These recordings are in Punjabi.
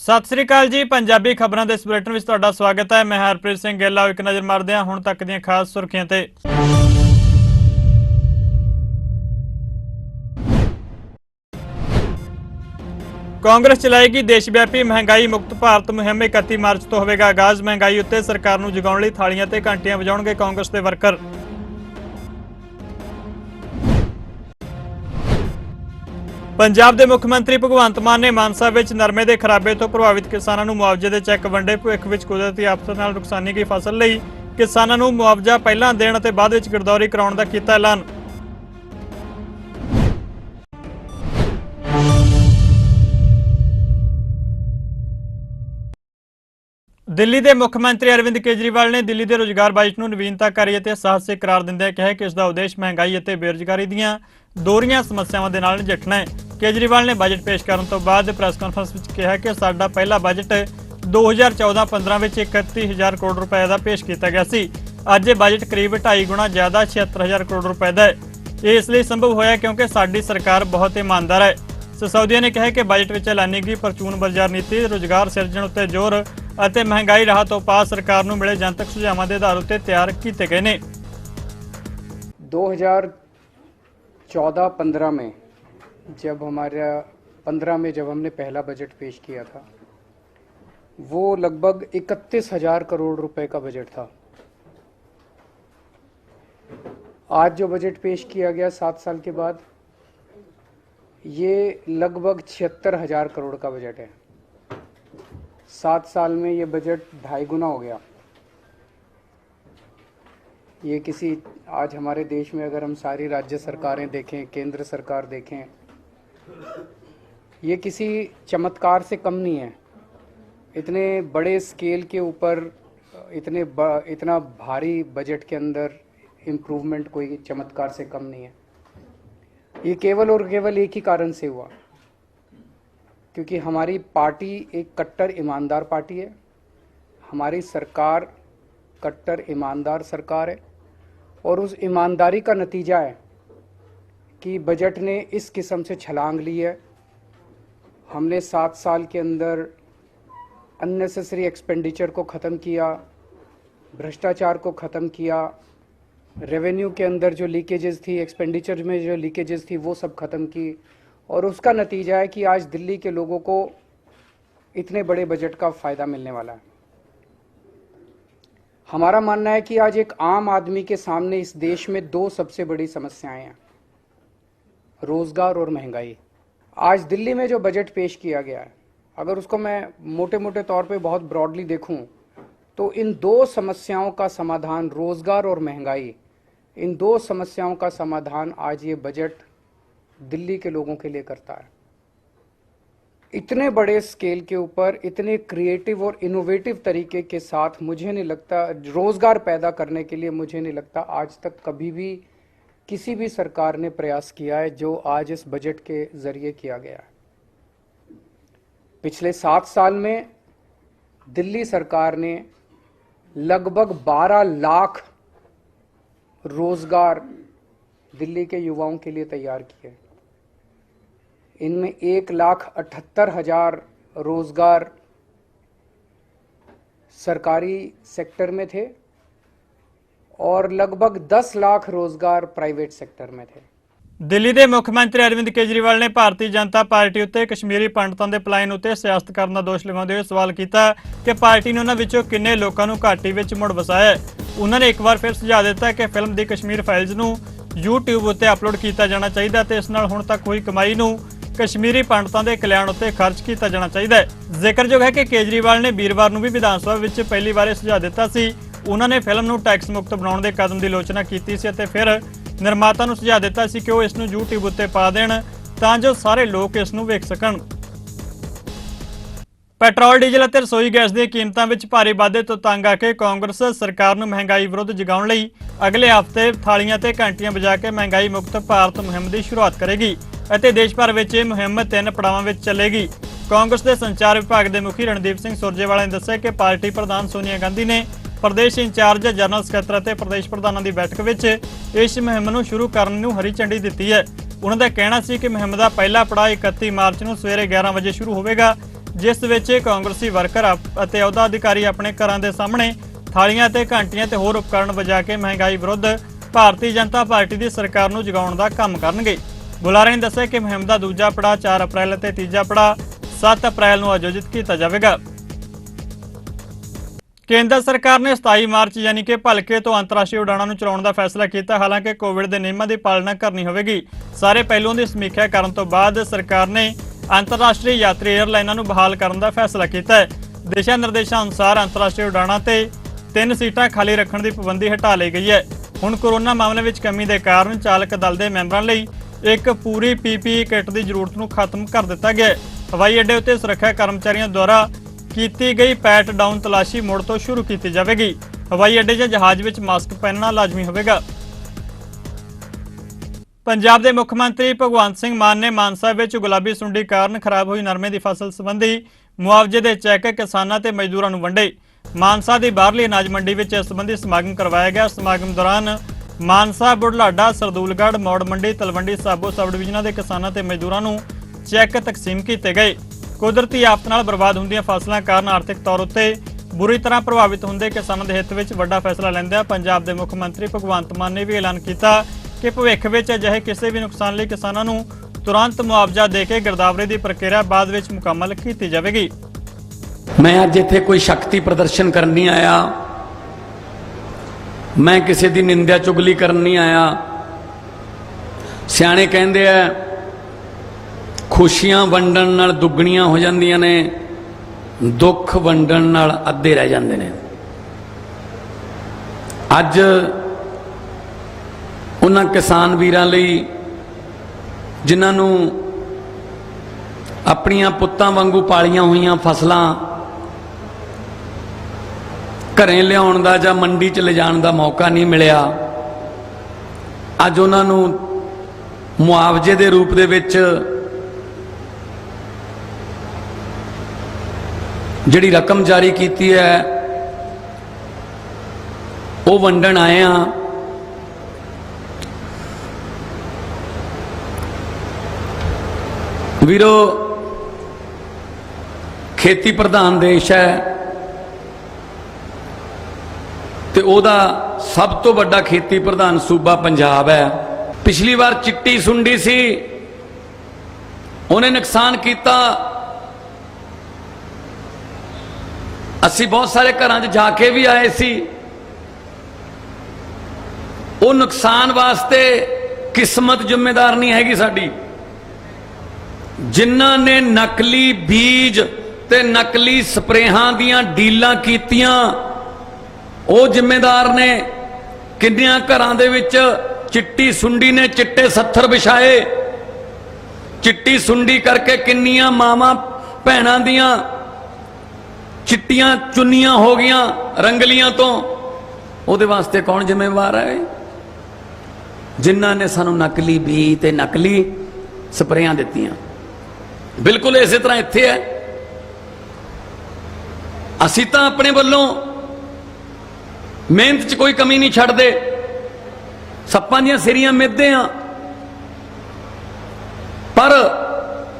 सत श्री अकाल जी। पंजाबी खबरों के इस बुलेटिन में तुहाडा स्वागत है। मैं हरप्रीत सिंह गिल। एक नज़र मारते हैं हुण तक दी खास सुर्खियां ते। कांग्रेस चलाएगी देशव्यापी महंगाई मुक्त भारत मुहिम। 31 मार्च तो होगा आगाज। महंगाई उत्ते सरकार नूं जगाउण लई थालियां ते घंटियां वजाउणगे कांग्रेस के वर्कर। पंजाब के मुख्यमंत्री भगवंत मान ने मानसा में नरमे के खराबे तो प्रभावित किसानों को मुआवजे के चैक वंडे। भविख में कुदरती आफत नाल नुकसानी गई फसल लई किसानों को मुआवजा पहला देण ते बाद विच गिरदौरी कराउण दा कीता ऐलान। दिल्ली के मुख्यमंत्री अरविंद केजरीवाल ने दिल्ली के रोजगार बजट नूं नवीनताकारी और साहसिक करार दिंदे कहा कि इसका उद्देश्य महंगाई और बेरोजगारी दीआं दोहरीआं समस्यावां दे नाल नजिठना है। केजरीवाल ने बजट पेश करने तो बाद प्रेस कॉन्फ्रेंस में कहा कि साडा पहला बजट 2014-15 में 31,000 करोड़ रुपए का पेश किया गया सी। अज यह बजट करीब 2.5 गुणा ज्यादा 76,000 करोड़ रुपए का है। ये इसलिए संभव होया क्योंकि साडी सरकार बहुत ईमानदार है। सिसोदिया ने कहा कि बजट में ऐलानी गई परचून बाजार नीति रोजगार सिरजण उत्ते जोर और महंगाई राहत उपाय सरकार नूं मिले जनतक सुझावों के आधार उत्ते तैयार किए गए ने। 2014-15 में जब हमने पहला बजट पेश किया था, वो लगभग 31,000 करोड़ रुपए का बजट था। आज जो बजट पेश किया गया 7 साल के बाद, ये लगभग 76,000 करोड़ का बजट है। 7 साल में ये बजट 2.5 गुना हो गया। ये आज हमारे देश में अगर हम सारी राज्य सरकारें देखें, केंद्र सरकार देखें, ये किसी चमत्कार से कम नहीं है। इतने बड़े स्केल के ऊपर इतना भारी बजट के अंदर इम्प्रूवमेंट कोई चमत्कार से कम नहीं है। ये केवल और केवल एक ही कारण से हुआ, क्योंकि हमारी पार्टी एक कट्टर ईमानदार पार्टी है। हमारी सरकार कट्टर ईमानदार सरकार है और उस ईमानदारी का नतीजा है कि बजट ने इस किस्म से छलांग ली है। हमने 7 साल के अंदर अननेसेसरी एक्सपेंडिचर को ख़त्म किया, भ्रष्टाचार को ख़त्म किया, रेवेन्यू के अंदर जो लीकेजेस थी, एक्सपेंडिचर में जो लीकेजेस थी, वो सब ख़त्म की। और उसका नतीजा है कि आज दिल्ली के लोगों को इतने बड़े बजट का फ़ायदा मिलने वाला है। हमारा मानना है कि आज एक आम आदमी के सामने इस देश में 2 सबसे बड़ी समस्याएं हैं, रोजगार और महंगाई। आज दिल्ली में जो बजट पेश किया गया है, अगर उसको मैं मोटे मोटे तौर पे बहुत ब्रॉडली देखूं, तो इन 2 समस्याओं का समाधान, रोजगार और महंगाई, इन 2 समस्याओं का समाधान आज ये बजट दिल्ली के लोगों के लिए करता है। इतने बड़े स्केल के ऊपर, इतने क्रिएटिव और इनोवेटिव तरीके के साथ, मुझे नहीं लगता रोजगार पैदा करने के लिए, मुझे नहीं लगता आज तक कभी भी किसी भी सरकार ने प्रयास किया है जो आज इस बजट के जरिए किया गया है। पिछले 7 साल में दिल्ली सरकार ने लगभग 12 लाख रोजगार दिल्ली के युवाओं के लिए तैयार किए। इनमें 1,78,000 रोजगार सरकारी सेक्टर में थे और लगभग 10 लाख रोजगार प्राइवेट सेक्टर में थे। दिल्ली के मुख्यमंत्री अरविंद केजरीवाल ने भारतीय जनता पार्टी उत्ते कश्मीरी पंडितों के पलायन उत्ते सियासत करने का दोष लगाते हुए सवाल किया कि पार्टी ने उन्होंने विचों किन्ने लोगों को घाटी में मुड़ वसाया। उन्होंने एक बार फिर सुझाव दिता कि फिल्म दी कश्मीर फाइल्स नूं यूट्यूब उत्ते अपलोड किया जाना चाहिए ते इस नाल हुण तक हुई कमाई नूं कश्मीरी पंडितों के कल्याण उत्ते खर्च किया जाना चाहिए। जिक्रयोग है कि केजरीवाल ने वीरवार नूं भी विधान सभा विच पहली बार सुझाव दिता सी। उन्होंने फिल्म नूं टैक्स मुक्त बनाउण दे कदम की आलोचना की सी ते फिर निर्माता नूं सुझाव दिता सी कि वो इस नूं यूट्यूब उत्ते पा देण तां जो सारे लोग इस नूं वेख सकण। पेट्रोल डीजल और रसोई गैस की कीमतों में भारी वाधे तो तंग आके कांग्रेस सरकार नूं महंगाई विरुद्ध जगाउण लई अगले हफ्ते थालियां ते घंटियां बजा के महंगाई मुक्त भारत मुहिम की शुरुआत करेगी। देश भर में यह मुहिम 3 पड़ावां में चलेगी। कांग्रेस के संचार विभाग के मुखी रणदीप सिंह सुरजेवाला ने दस्सिया कि पार्टी प्रधान सोनिया गांधी ने प्रदेश इंचार्ज जनरल सकत्तर और प्रदेश प्रधानों की बैठक में इस मुहिम को शुरू करने को हरी झंडी दी है। उन्होंने कहना सी कि मुहिम का पहला पड़ाव 31 मार्च को सवेरे 11 बजे शुरू होगा, ਜਿਸ ਵਿੱਚ ਕਾਂਗਰਸੀ ਵਰਕਰ ਅਤੇ ਅਹੁਦਾ ਅਧਿਕਾਰੀ ਆਪਣੇ ਘਰਾਂ ਦੇ ਸਾਹਮਣੇ ਥਾਲੀਆਂ ਤੇ ਘੰਟੀਆਂ ਤੇ ਹੋਰ ਉਪਕਰਨ ਵਜਾ ਕੇ ਮਹਿੰਗਾਈ ਵਿਰੁੱਧ ਭਾਰਤੀ ਜਨਤਾ ਪਾਰਟੀ ਦੀ ਸਰਕਾਰ ਨੂੰ ਜਗਾਉਣ ਦਾ ਕੰਮ ਕਰਨਗੇ। ਬੁਲਾਰੇ ਨੇ ਦੱਸਿਆ ਕਿ ਮੁਹਿੰਮ ਦਾ ਦੂਜਾ ਪੜਾਅ 4 ਅਪ੍ਰੈਲ ਅਤੇ ਤੀਜਾ ਪੜਾਅ 7 ਅਪ੍ਰੈਲ ਨੂੰ ਆਯੋਜਿਤ ਕੀਤਾ ਜਾਵੇਗਾ। ਕੇਂਦਰ ਸਰਕਾਰ ਨੇ 27 ਮਾਰਚ ਯਾਨੀ ਕਿ ਭਲਕੇ ਤੋਂ ਅੰਤਰਰਾਸ਼ਟਰੀ ਉਡਾਣਾਂ ਨੂੰ ਚਲਾਉਣ ਦਾ ਫੈਸਲਾ ਕੀਤਾ। ਹਾਲਾਂਕਿ ਕੋਵਿਡ ਦੇ ਨਿਯਮਾਂ ਦੀ ਪਾਲਣਾ ਕਰਨੀ ਹੋਵੇਗੀ। ਸਾਰੇ ਪਹਿਲੂਆਂ ਦੀ ਸਮੀਖਿਆ ਕਰਨ ਤੋਂ ਬਾਅਦ ਸਰਕਾਰ ਨੇ ਅੰਤਰਰਾਸ਼ਟਰੀ ਯਾਤਰੀ ਏਅਰਲਾਈਨਾਂ ਨੂੰ ਬਹਾਲ ਕਰਨ ਦਾ ਫੈਸਲਾ ਕੀਤਾ ਹੈ। ਦਿਸ਼ਾ ਨਿਰਦੇਸ਼ਾਂ ਅਨੁਸਾਰ ਅੰਤਰਰਾਸ਼ਟਰੀ ਉਡਾਣਾਂ ਤੇ 3 ਸੀਟਾਂ ਖਾਲੀ ਰੱਖਣ ਦੀ ਪਾਬੰਦੀ ਹਟਾ ਲਈ ਗਈ ਹੈ। ਹੁਣ ਕੋਰੋਨਾ ਮਾਮਲੇ ਵਿੱਚ ਕਮੀ ਦੇ ਕਾਰਨ ਚਾਲਕ ਦਲ ਦੇ ਮੈਂਬਰਾਂ ਲਈ ਇੱਕ ਪੂਰੀ PPE ਕਿੱਟ ਦੀ ਜ਼ਰੂਰਤ ਨੂੰ ਖਤਮ ਕਰ ਦਿੱਤਾ ਗਿਆ ਹੈ। ਹਵਾਈ ਅੱਡੇ ਉੱਤੇ ਸੁਰੱਖਿਆ ਕਰਮਚਾਰੀਆਂ ਦੁਆਰਾ ਕੀਤੀ ਗਈ ਪੈਟ ਡਾਊਨ ਤਲਾਸ਼ੀ ਮੁੜ ਤੋਂ ਸ਼ੁਰੂ ਕੀਤੀ ਜਾਵੇਗੀ। ਹਵਾਈ ਅੱਡੇ ਜਾਂ ਜਹਾਜ਼ ਵਿੱਚ ਮਾਸਕ ਪਹਿਨਣਾ ਲਾਜ਼ਮੀ ਹੋਵੇਗਾ। ਪੰਜਾਬ ਦੇ ਮੁੱਖ ਮੰਤਰੀ ਭਗਵੰਤ ਸਿੰਘ ਮਾਨ ਨੇ ਮਾਨਸਾ ਵਿੱਚ ਗੁਲਾਬੀ ਸੁੰਡੀ ਕਾਰਨ ਖਰਾਬ ਹੋਈ ਨਰਮੇ ਦੀ ਫਸਲ ਸੰਬੰਧੀ ਮੁਆਵਜ਼ੇ ਦੇ ਚੈੱਕ ਕਿਸਾਨਾਂ ਤੇ ਮਜ਼ਦੂਰਾਂ ਨੂੰ ਵੰਡੇ। ਮਾਨਸਾ ਦੀ ਬਾਹਰਲੀ ਅਨਾਜ ਮੰਡੀ ਵਿੱਚ ਇਸ ਸੰਬੰਧੀ ਸਮਾਗਮ ਕਰਵਾਇਆ ਗਿਆ। ਸਮਾਗਮ ਦੌਰਾਨ ਮਾਨਸਾ, ਬੁਢਲਾਡਾ, ਸਰਦੂਲਗੜ੍ਹ, ਮੌੜ ਮੰਡੀ, ਤਲਵੰਡੀ ਸਾਬੋ ਸਬ ਡਿਵੀਜ਼ਨਾਂ ਦੇ ਕਿਸਾਨਾਂ ਤੇ ਮਜ਼ਦੂਰਾਂ ਨੂੰ ਚੈੱਕ ਤਕਸੀਮ ਕੀਤੇ ਗਏ। ਕੁਦਰਤੀ ਆਫਤ ਨਾਲ ਬਰਬਾਦ ਹੁੰਦੀਆਂ ਫਸਲਾਂ ਕਾਰਨ ਆਰਥਿਕ ਤੌਰ ਉੱਤੇ ਬੁਰੀ ਤਰ੍ਹਾਂ ਪ੍ਰਭਾਵਿਤ ਹੁੰਦੇ ਕਿਸਾਨਾਂ ਦੇ ਹਿੱਤ ਵਿੱਚ ਵੱਡਾ ਫੈਸਲਾ ਲੈਂਦਿਆਂ ਪੰਜਾਬ ਦੇ ਮੁੱਖ ਮੰਤਰੀ ਭਗਵੰਤ ਮਾਨ ਨੇ ਵੀ ਐਲਾਨ ਕੀਤਾ ਕਿ ਭਵਿੱਖ ਵਿੱਚ ਅਜਿਹੇ ਕਿਸੇ ਵੀ ਨੁਕਸਾਨ ਲਈ ਕਿਸਾਨਾਂ ਨੂੰ ਤੁਰੰਤ ਮੁਆਵਜ਼ਾ ਦੇ ਕੇ ਗਿਰਦਾਵਰੀ ਦੀ ਪ੍ਰਕਿਰਿਆ ਬਾਅਦ ਵਿੱਚ ਮੁਕੰਮਲ ਕੀਤੀ ਜਾਵੇਗੀ। मैं अज इत्थे कोई शक्ति प्रदर्शन करन नहीं आया, मैं किसी की निंदा चुगली करन नहीं आया। सियाणे कहंदे आ खुशियां वंडन नाल दुगणियां हो जांदियां ने, दुख वंडन नाल अद्धे रह जांदे ने। अज उन्हां किसान वीरां लई जिन्हां नूं अपनियां पुत्तां वांगू पालियां होईयां फसलां घरें लियाउण दा जां मंडी च ले जाण दा मौका नहीं मिलिया, अज उन्हां नूं मुआवजे दे रूप दे विच जिहड़ी रकम जारी कीती है वो वंडण आए हैं। वीरो खेती प्रधान देश है ते ओदा सब तो बड़ा खेती प्रधान सूबा पंजाब है। पिछली बार चिट्टी सुंडी सी, उन्हें नुकसान किया। असी बहुत सारे घरां च जाके भी आए सी। वो नुकसान वास्ते किस्मत जिम्मेदार नहीं हैगी साडी। जिन्हां ने नकली बीज ते नकली स्प्रेहां दियां डीलां कीतियां वो जिम्मेदार ने। किन्नियां घरां दे विच चिट्टी सुंडी ने चिट्टे सत्थर बिछाए। चिट्टी सुंडी करके किन्नियां मावां भैणां दियां चिट्टियां चुन्नियां हो गईयां रंगलियां तो। उहदे वास्ते कौन जिम्मेवार है? जिन्हां ने सानू नकली बीज ते नकली स्प्रेयां दित्तियां। बिल्कुल इस तरह इत्थे है। असीं तां अपने वल्लों मेहनत च कोई कमी नहीं छड्डदे, सप्पां दीयां सिरियां मिधदे हां, पर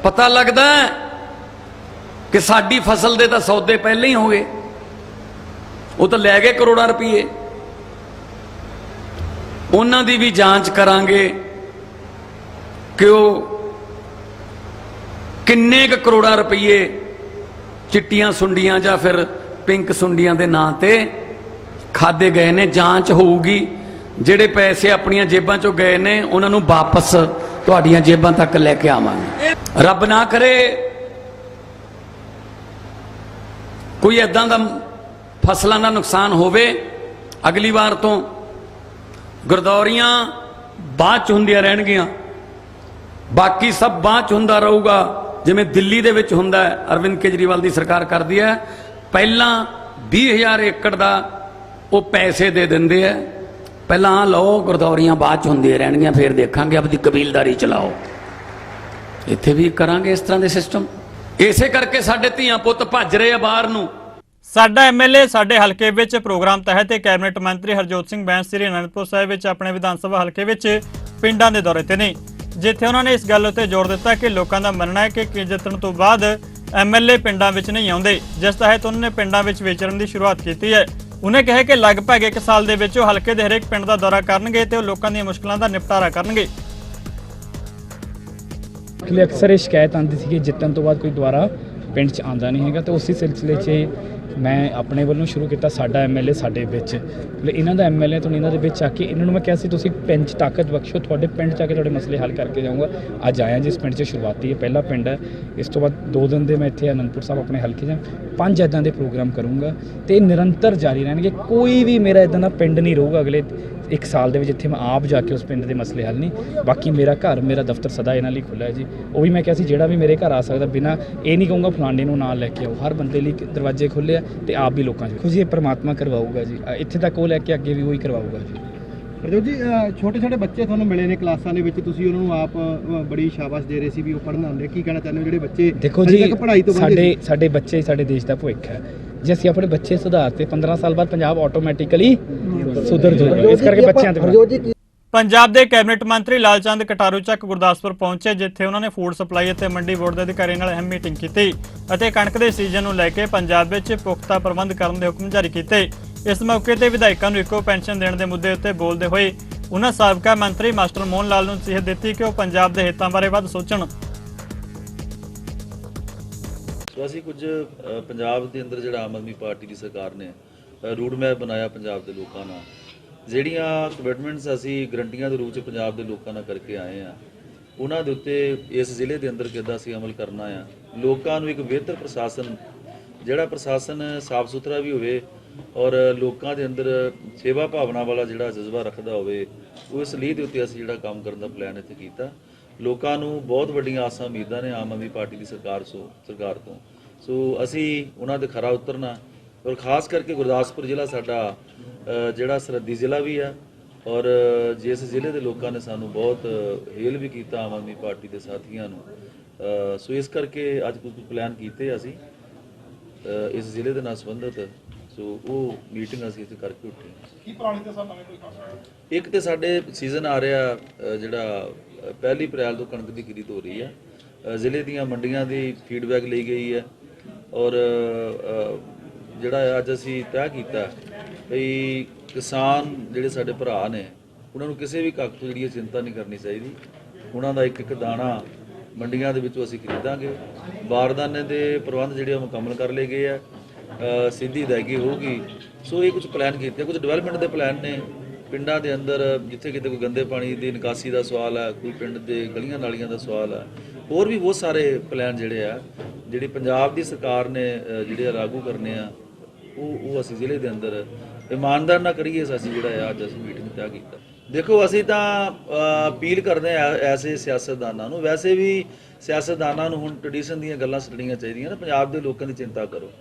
पता लगदा है कि साडी फसल दे तां सौदे पहले ही हो गए। वो तो लै गए करोड़ां रुपये। उन्हां दी भी जांच करांगे कि वो किन्ने क करोड़ां रुपये चिट्टियां सुंडियां जां फिर पिंक सुंडियां दे नां ते खादे गए ने। जांच होगी, जिहड़े पैसे अपनियां जेबां चों गए ने उन्हां नूं वापस तुहाडीआं जेबां तक लैके आवांगे। रब ना करे कोई इदां दा फसलां दा नुकसान होवे। अगली बार तो गुरदौरियां बाद च हुंदियां रहणगीआं, बाकी सब बाद च हुंदा रहूगा। जिवें दिल्ली दे विच हुंदा है, अरविंद केजरीवाल दी सरकार करदी है। पहलां 20,000 एकड़ दा वो पैसे दे देंदे है, पहला लो गुरदौरियां बाद च हुंदियां रहणगीआं, फिर देखांगे अपनी कबीलदारी चलाओ। इत्थे भी करांगे इस तरह दे सिस्टम। इसे करके साडे धीआं पुत्त भज रहे आ बाहर नूं। साडा MLA साडे हलके विच प्रोग्राम तहत कैबिनेट मंत्री हरजोत सिंह बैंस श्री आनंदपुर साहिब विच अपने विधान सभा हलके विच पिंडां दे दौरे ते ने, जिथे उन्होंने इस गल उत्ते जोर दिता कि लोगों का मनना है कि जितण तो बाद ਐਮਐਲਏ ਪਿੰਡਾਂ ਵਿੱਚ ਨਹੀਂ ਆਉਂਦੇ, ਜਿਸ ਤਹਿਤ ਉਹਨਾਂ ਨੇ ਪਿੰਡਾਂ ਵਿੱਚ ਵਿਚਰਨ ਦੀ ਸ਼ੁਰੂਆਤ ਕੀਤੀ ਹੈ। ਉਹਨੇ ਕਿਹਾ ਕਿ ਲਗਭਗ 1 ਸਾਲ ਦੇ ਵਿੱਚ ਉਹ ਹਲਕੇ ਦੇ ਹਰੇਕ ਪਿੰਡ ਦਾ ਦੌਰਾ ਕਰਨਗੇ ਤੇ ਉਹ ਲੋਕਾਂ ਦੀਆਂ ਮੁਸ਼ਕਲਾਂ ਦਾ ਨਿਪਟਾਰਾ ਕਰਨਗੇ। ਅਕਸਰ ਇਹ ਸ਼ਿਕਾਇਤ ਆਉਂਦੀ ਸੀ ਕਿ ਜਿੱਤਣ ਤੋਂ ਬਾਅਦ ਕੋਈ ਦੁਬਾਰਾ ਪਿੰਡ 'ਚ ਆਉਂਦਾ ਨਹੀਂ ਹੈਗਾ, ਤੇ ਉਸੇ ਸਿਲਸਿਲੇ 'ਚ ਮੈਂ ਆਪਣੇ ਵੱਲੋਂ ਸ਼ੁਰੂ ਕੀਤਾ ਸਾਡਾ ਐਮਐਲਏ ਸਾਡੇ ਵਿੱਚ। ਇਹਨਾਂ ਦਾ ਐਮਐਲਏ ਤੋਂ ਇਹਨਾਂ ਦੇ ਵਿੱਚ ਆ ਕੇ ਇਹਨਾਂ ਨੂੰ ਮੈਂ ਕਿਹਾ ਸੀ ਤੁਸੀਂ ਪਿੰਡ 'ਚ ਤਾਕਤ ਬਖਸ਼ੋ, ਤੁਹਾਡੇ ਪਿੰਡ 'ਚ ਆ ਕੇ ਤੁਹਾਡੇ ਮਸਲੇ ਹੱਲ ਕਰਕੇ ਜਾਊਂਗਾ। ਅੱਜ ਆਇਆ ਜਿਸ ਪਿੰਡ 'ਚ ਸ਼ੁਰੂਆਤੀ ਹੈ, ਪਹਿਲਾ ਪਿੰਡ ਹੈ। ਇਸ ਤੋਂ ਬਾਅਦ 2 ਦਿਨ ਦੇ ਮੈਂ ਇੱਥੇ ਅਨੰਦਪੁਰ ਸਾਹਿਬ ਆਪਣੇ ਹਲਕੇ 'ਚ 5 ਇੱਦਾਂ ਦੇ ਪ੍ਰੋਗਰਾਮ ਕਰੂੰਗਾ ਤੇ ਨਿਰੰਤਰ ਜਾਰੀ ਰਹਿਣਗੇ। ਕੋਈ ਵੀ ਮੇਰਾ ਇੱਦਾਂ ਦਾ ਪਿੰਡ ਨਹੀਂ ਰਹੂਗਾ ਅਗਲੇ 1 ਸਾਲ ਦੇ ਵਿੱਚ ਜਿੱਥੇ ਮੈਂ ਆਪ ਜਾ ਕੇ ਉਸ ਪਿੰਡ ਦੇ ਮਸਲੇ ਹੱਲ ਨਹੀਂ। ਬਾਕੀ ਮੇਰਾ ਘਰ ਮੇਰਾ ਦਫ਼ਤਰ ਸਦਾ ਇਹਨਾਂ ਲਈ ਖੁੱਲ੍ਹਾ ਹੈ ਜੀ। ਉਹ ਵੀ ਮੈਂ ਕਿਹਾ ਸੀ ਜਿਹੜਾ ਵੀ ਮੇਰੇ ਘਰ ਆ ਸਕਦਾ, ਬਿਨਾਂ ਇਹ ਨਹੀਂ ਕਹੂੰਗਾ ਫਲਾਣੇ ਨੂੰ ਨਾਲ ਲੈ ਕੇ ਆਓ, ਹਰ ਬੰਦੇ ਲਈ ਦਰਵਾਜ਼ੇ ਖੁੱਲ੍ਹੇ ਆ ਤੇ ਆਪ ਵੀ ਲੋਕਾਂ 'ਚ ਖੁਸ਼ੀ ਪਰਮਾਤਮਾ ਕਰਵਾਊਗਾ ਜੀ। ਇੱਥੇ ਤੱਕ ਉਹ ਲੈ ਕੇ ਅੱਗੇ ਵੀ ਉਹੀ ਕਰਵਾਊਗਾ ਜੀ। ਪ੍ਰਜੋਤ ਜੀ, ਛੋਟੇ ਛੋਟੇ ਬੱਚੇ ਤੁਹਾਨੂੰ ਮਿਲੇ ਨੇ ਕਲਾਸਾਂ ਦੇ ਵਿੱਚ, ਤੁਸੀਂ ਉਹਨਾਂ ਨੂੰ ਆਪ ਬੜੀ ਸ਼ਾਬਾਸ਼ ਦੇ ਰਹੇ ਸੀ ਵੀ ਉਹ ਪੜ੍ਹਨ ਆਉਂਦੇ, ਕੀ ਕਹਿਣਾ ਚਾਹੁੰਦੇ ਹੋ ਜਿਹੜੇ ਬੱਚੇ ਦੇਖੋ ਜੀ ਸਾਡੇ ਬੱਚੇ ਸਾਡੇ ਦੇਸ਼ ਦਾ ਭਵਿੱਖ ਹੈ। ਜੇ ਅਸੀਂ ਆਪਣੇ ਬੱਚੇ ਸੁਧਾਰਤੇ 15 ਸਾਲ ਬਾਅਦ ਪੰਜਾਬ ਆਟੋਮੈਟਿਕਲੀ ਸੁਧਰ ਜਾਊਗਾ। ਇਸ ਕਰਕੇ ਬੱਚਿਆਂ ਤੇ ਪੰਜਾਬ ਦੇ ਕੈਬਨਿਟ ਮੰਤਰੀ ਲਾਲਚੰਦ ਕਟਾਰੂ ਚੱਕ ਗੁਰਦਾਸਪੁਰ ਪਹੁੰਚੇ, ਜਿੱਥੇ ਉਹਨਾਂ ਨੇ ਫੂਡ ਸਪਲਾਈ ਅਤੇ ਮੰਡੀ ਬੋਰਡ ਦੇ ਅਧਿਕਾਰੀਆਂ ਨਾਲ ਅਹਿਮ ਮੀਟਿੰਗ ਕੀਤੀ ਅਤੇ ਕਣਕ ਦੇ ਸੀਜ਼ਨ ਨੂੰ ਲੈ ਕੇ ਪੰਜਾਬ ਵਿੱਚ ਪੁਖਤਾ ਪ੍ਰਬੰਧ ਕਰਨ ਦੇ ਹੁਕਮ ਜਾਰੀ ਕੀਤੇ। ਇਸ ਮੌਕੇ ਤੇ ਵਿਧਾਇਕਾਂ ਨੂੰ ਇੱਕੋ ਪੈਨਸ਼ਨ ਦੇਣ ਦੇ ਮੁੱਦੇ ਉੱਤੇ ਬੋਲਦੇ ਹੋਏ ਉਹਨਾਂ ਸਾਬਕਾ ਮੰਤਰੀ ਮਾਸਟਰ ਮੋਹਨ ਲਾਲ ਨੂੰ ਨਸੀਹਤ ਦਿੱਤੀ ਕਿ ਉਹ ਪੰਜਾਬ ਦੇ ਹਿੱਤਾਂ ਬਾਰੇ ਵੱਧ ਸੋਚਣ। ਅਸੀਂ ਕੁਝ ਪੰਜਾਬ ਦੇ ਅੰਦਰ ਜਿਹੜਾ ਆਮ ਆਦਮੀ ਪਾਰਟੀ ਦੀ ਸਰਕਾਰ ਨੇ ਰੂਟ ਮੈਪ ਬਣਾਇਆ ਪੰਜਾਬ ਦੇ ਲੋਕਾਂ ਨਾਲ, ਜਿਹੜੀਆਂ ਕਮਿਟਮੈਂਟਸ ਅਸੀਂ ਗਰੰਟੀਆਂ ਦੇ ਰੂਪ 'ਚ ਪੰਜਾਬ ਦੇ ਲੋਕਾਂ ਨਾਲ ਕਰਕੇ ਆਏ ਆ, ਉਹਨਾਂ ਦੇ ਉੱਤੇ ਇਸ ਜ਼ਿਲ੍ਹੇ ਦੇ ਅੰਦਰ ਕਿੱਦਾਂ ਅਸੀਂ ਅਮਲ ਕਰਨਾ ਆ। ਲੋਕਾਂ ਨੂੰ ਇੱਕ ਬਿਹਤਰ ਪ੍ਰਸ਼ਾਸਨ, ਜਿਹੜਾ ਪ੍ਰਸ਼ਾਸਨ ਸਾਫ਼ ਸੁਥਰਾ ਵੀ ਹੋਵੇ ਔਰ ਲੋਕਾਂ ਦੇ ਅੰਦਰ ਸੇਵਾ ਭਾਵਨਾ ਵਾਲਾ ਜਿਹੜਾ ਜਜ਼ਬਾ ਰੱਖਦਾ ਹੋਵੇ, ਉਹ ਇਸ ਲੀਹ ਦੇ ਉੱਤੇ ਅਸੀਂ ਜਿਹੜਾ ਕੰਮ ਕਰਨ ਦਾ ਪਲਾਨ ਇੱਥੇ ਕੀਤਾ। ਲੋਕਾਂ ਨੂੰ ਬਹੁਤ ਵੱਡੀਆਂ ਆਸਾਂ ਉਮੀਦਾਂ ਨੇ ਆਮ ਆਦਮੀ ਪਾਰਟੀ ਦੀ ਸਰਕਾਰ ਤੋਂ। ਸੋ ਅਸੀਂ ਉਹਨਾਂ ਦੇ ਖਰਾ ਉਤਰਨਾ, ਔਰ ਖਾਸ ਕਰਕੇ ਗੁਰਦਾਸਪੁਰ ਜ਼ਿਲ੍ਹਾ ਸਾਡਾ ਜਿਹੜਾ ਸਰਹੱਦੀ ਜ਼ਿਲ੍ਹਾ ਵੀ ਹੈ, ਔਰ ਜਿਸ ਜ਼ਿਲ੍ਹੇ ਦੇ ਲੋਕਾਂ ਨੇ ਸਾਨੂੰ ਬਹੁਤ ਹੇਲ ਵੀ ਕੀਤਾ ਆਮ ਆਦਮੀ ਪਾਰਟੀ ਦੇ ਸਾਥੀਆਂ ਨੂੰ। ਸੋ ਇਸ ਕਰਕੇ ਅੱਜ ਕੁਝ ਪਲਾਨ ਕੀਤੇ ਅਸੀਂ ਇਸ ਜ਼ਿਲ੍ਹੇ ਦੇ ਨਾਲ ਸੰਬੰਧਿਤ। ਸੋ ਉਹ ਮੀਟਿੰਗ ਅਸੀਂ ਇੱਥੇ ਕਰਕੇ ਉੱਠੇ। ਕੀ ਪੁਰਾਣੇ ਤੇ ਨਵੇਂ ਕੋਈ ਖਾਸ? ਇੱਕ ਤੇ ਸਾਡੇ ਸੀਜ਼ਨ ਆ ਰਿਹਾ ਜਿਹੜਾ 1 ਅਪ੍ਰੈਲ ਤੋਂ ਕਣਕ ਦੀ ਖਰੀਦ ਹੋ ਰਹੀ ਹੈ। ਜ਼ਿਲ੍ਹੇ ਦੀਆਂ ਮੰਡੀਆਂ ਦੀ ਫੀਡਬੈਕ ਲਈ ਗਈ ਹੈ, ਔਰ ਜਿਹੜਾ ਅੱਜ ਅਸੀਂ ਤੈਅ ਕੀਤਾ ਵੀ ਕਿਸਾਨ ਜਿਹੜੇ ਸਾਡੇ ਭਰਾ ਨੇ, ਉਹਨਾਂ ਨੂੰ ਕਿਸੇ ਵੀ ਕੱਖ ਤੋਂ ਜਿਹੜੀ ਚਿੰਤਾ ਨਹੀਂ ਕਰਨੀ ਚਾਹੀਦੀ। ਉਹਨਾਂ ਦਾ ਇੱਕ ਇੱਕ ਦਾਣਾ ਮੰਡੀਆਂ ਦੇ ਵਿੱਚੋਂ ਅਸੀਂ ਖਰੀਦਾਂਗੇ। ਬਾਰਦਾਨੇ ਦੇ ਪ੍ਰਬੰਧ ਜਿਹੜੇ ਉਹ ਮੁਕੰਮਲ ਕਰ ਲਏ ਗਏ ਆ, ਸਿੱਧੀ ਅਦਾਇਗੀ ਹੋਊਗੀ। ਸੋ ਇਹ ਕੁਝ ਪਲਾਨ ਕੀਤੇ, ਕੁਝ ਡਿਵੈਲਪਮੈਂਟ ਦੇ ਪਲਾਨ ਨੇ ਪਿੰਡਾਂ ਦੇ ਅੰਦਰ, ਜਿੱਥੇ ਕਿਤੇ ਕੋਈ ਗੰਦੇ ਪਾਣੀ ਦੀ ਨਿਕਾਸੀ ਦਾ ਸਵਾਲ ਹੈ, ਕੋਈ ਪਿੰਡ ਦੇ ਗਲੀਆਂ ਨਾਲੀਆਂ ਦਾ ਸਵਾਲ ਹੈ, ਹੋਰ ਵੀ ਬਹੁਤ ਸਾਰੇ ਪਲਾਨ ਜਿਹੜੇ ਆ ਜਿਹੜੀ ਪੰਜਾਬ ਦੀ ਸਰਕਾਰ ਨੇ ਜਿਹੜੇ ਲਾਗੂ ਕਰਨੇ ਆ, ਉਹ ਅਸੀਂ ਜ਼ਿਲ੍ਹੇ ਦੇ ਅੰਦਰ ਇਮਾਨਦਾਰ ਨਾਲ ਕਰੀਏ। ਅਸੀਂ ਜਿਹੜਾ ਅੱਜ ਅਸੀਂ ਮੀਟਿੰਗ ਤੈਅ ਕੀਤਾ। ਦੇਖੋ ਅਸੀਂ ਤਾਂ ਅਪੀਲ ਕਰਦੇ ਆ ਐਸੇ ਸਿਆਸਤਦਾਨਾਂ ਨੂੰ, ਵੈਸੇ ਵੀ ਸਿਆਸਤਦਾਨਾਂ ਨੂੰ ਹੁਣ ਟ੍ਰੈਡੀਸ਼ਨ ਦੀਆਂ ਗੱਲਾਂ ਛੱਡਣੀਆਂ ਚਾਹੀਦੀਆਂ ਨੇ। ਪੰਜਾਬ ਦੇ ਲੋਕਾਂ ਦੀ ਚਿੰਤਾ ਕਰੋ।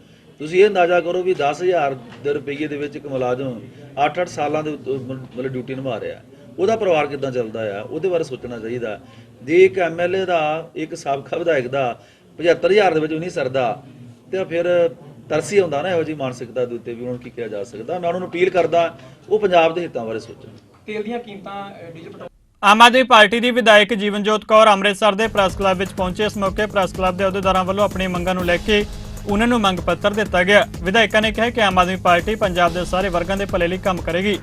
ਤੁਸੀਂ ਇਹ ਅੰਦਾਜ਼ਾ ਕਰੋ ਵੀ 10,000 ਦੇ ਰੁਪਈਏ ਦੇ ਵਿੱਚ ਇੱਕ ਮੁਲਾਜ਼ਮ 8-8 ਸਾਲਾਂ ਦੇ ਮਤਲਬ ਡਿਊਟੀ ਨਿਭਾ ਰਿਹਾ, ਉਹਦਾ ਪਰਿਵਾਰ ਕਿੱਦਾਂ ਚੱਲਦਾ ਆ, ਉਹਦੇ ਬਾਰੇ ਸੋਚਣਾ ਚਾਹੀਦਾ। ਜੇ ਇੱਕ ਐਮਐਲਏ ਦਾ, ਇੱਕ ਸਾਬਕਾ ਵਿਧਾਇਕ ਦਾ 75,000 ਦੇ ਵਿੱਚ ਵੀ ਨਹੀਂ ਸਰਦਾ, ਤੇ ਫਿਰ ਤਰਸੀ ਆਉਂਦਾ ਨਾ ਇਹੋ ਜਿਹੀ ਮਾਨਸਿਕਤਾ ਦੇ ਉੱਤੇ ਵੀ ਉਹਨਾਂ ਨੂੰ ਕੀ ਕਿਹਾ ਜਾ ਸਕਦਾ। ਮੈਂ ਉਹਨਾਂ ਨੂੰ ਅਪੀਲ ਕਰਦਾ ਉਹ ਪੰਜਾਬ ਦੇ ਹਿੱਤਾਂ ਬਾਰੇ ਸੋਚਣ। ਤੇਲ ਦੀਆਂ ਕੀਮਤਾਂ, diesel petrol. Aam Aadmi party ਦੀ ਵਿਧਾਇਕ ਜੀਵਨਜੋਤ ਕੌਰ ਅੰਮ੍ਰਿਤਸਰ ਦੇ ਪ੍ਰੈਸ ਕਲੱਬ ਵਿੱਚ ਪਹੁੰਚੇ। ਇਸ ਮੌਕੇ ਪ੍ਰੈਸ ਕਲੱਬ ਦੇ ਅਹੁਦੇਦਾਰਾਂ ਵੱਲੋਂ ਆਪਣੀਆਂ ਮੰਗਾਂ ਨੂੰ ਲੈ ਕੇ ਉਹਨਾਂ ਨੂੰ ਮੰਗ ਪੱਤਰ ਦਿੱਤਾ ਗਿਆ। ਵਿਧਾਇਕਾਂ ਨੇ ਕਿਹਾ ਕਿ ਆਮ ਆਦਮੀ ਪਾਰਟੀ ਪੰਜਾਬ ਦੇ ਸਾਰੇ ਵਰਗਾਂ ਦੇ ਭਲੇ ਲਈ ਕੰਮ ਕਰੇਗੀ।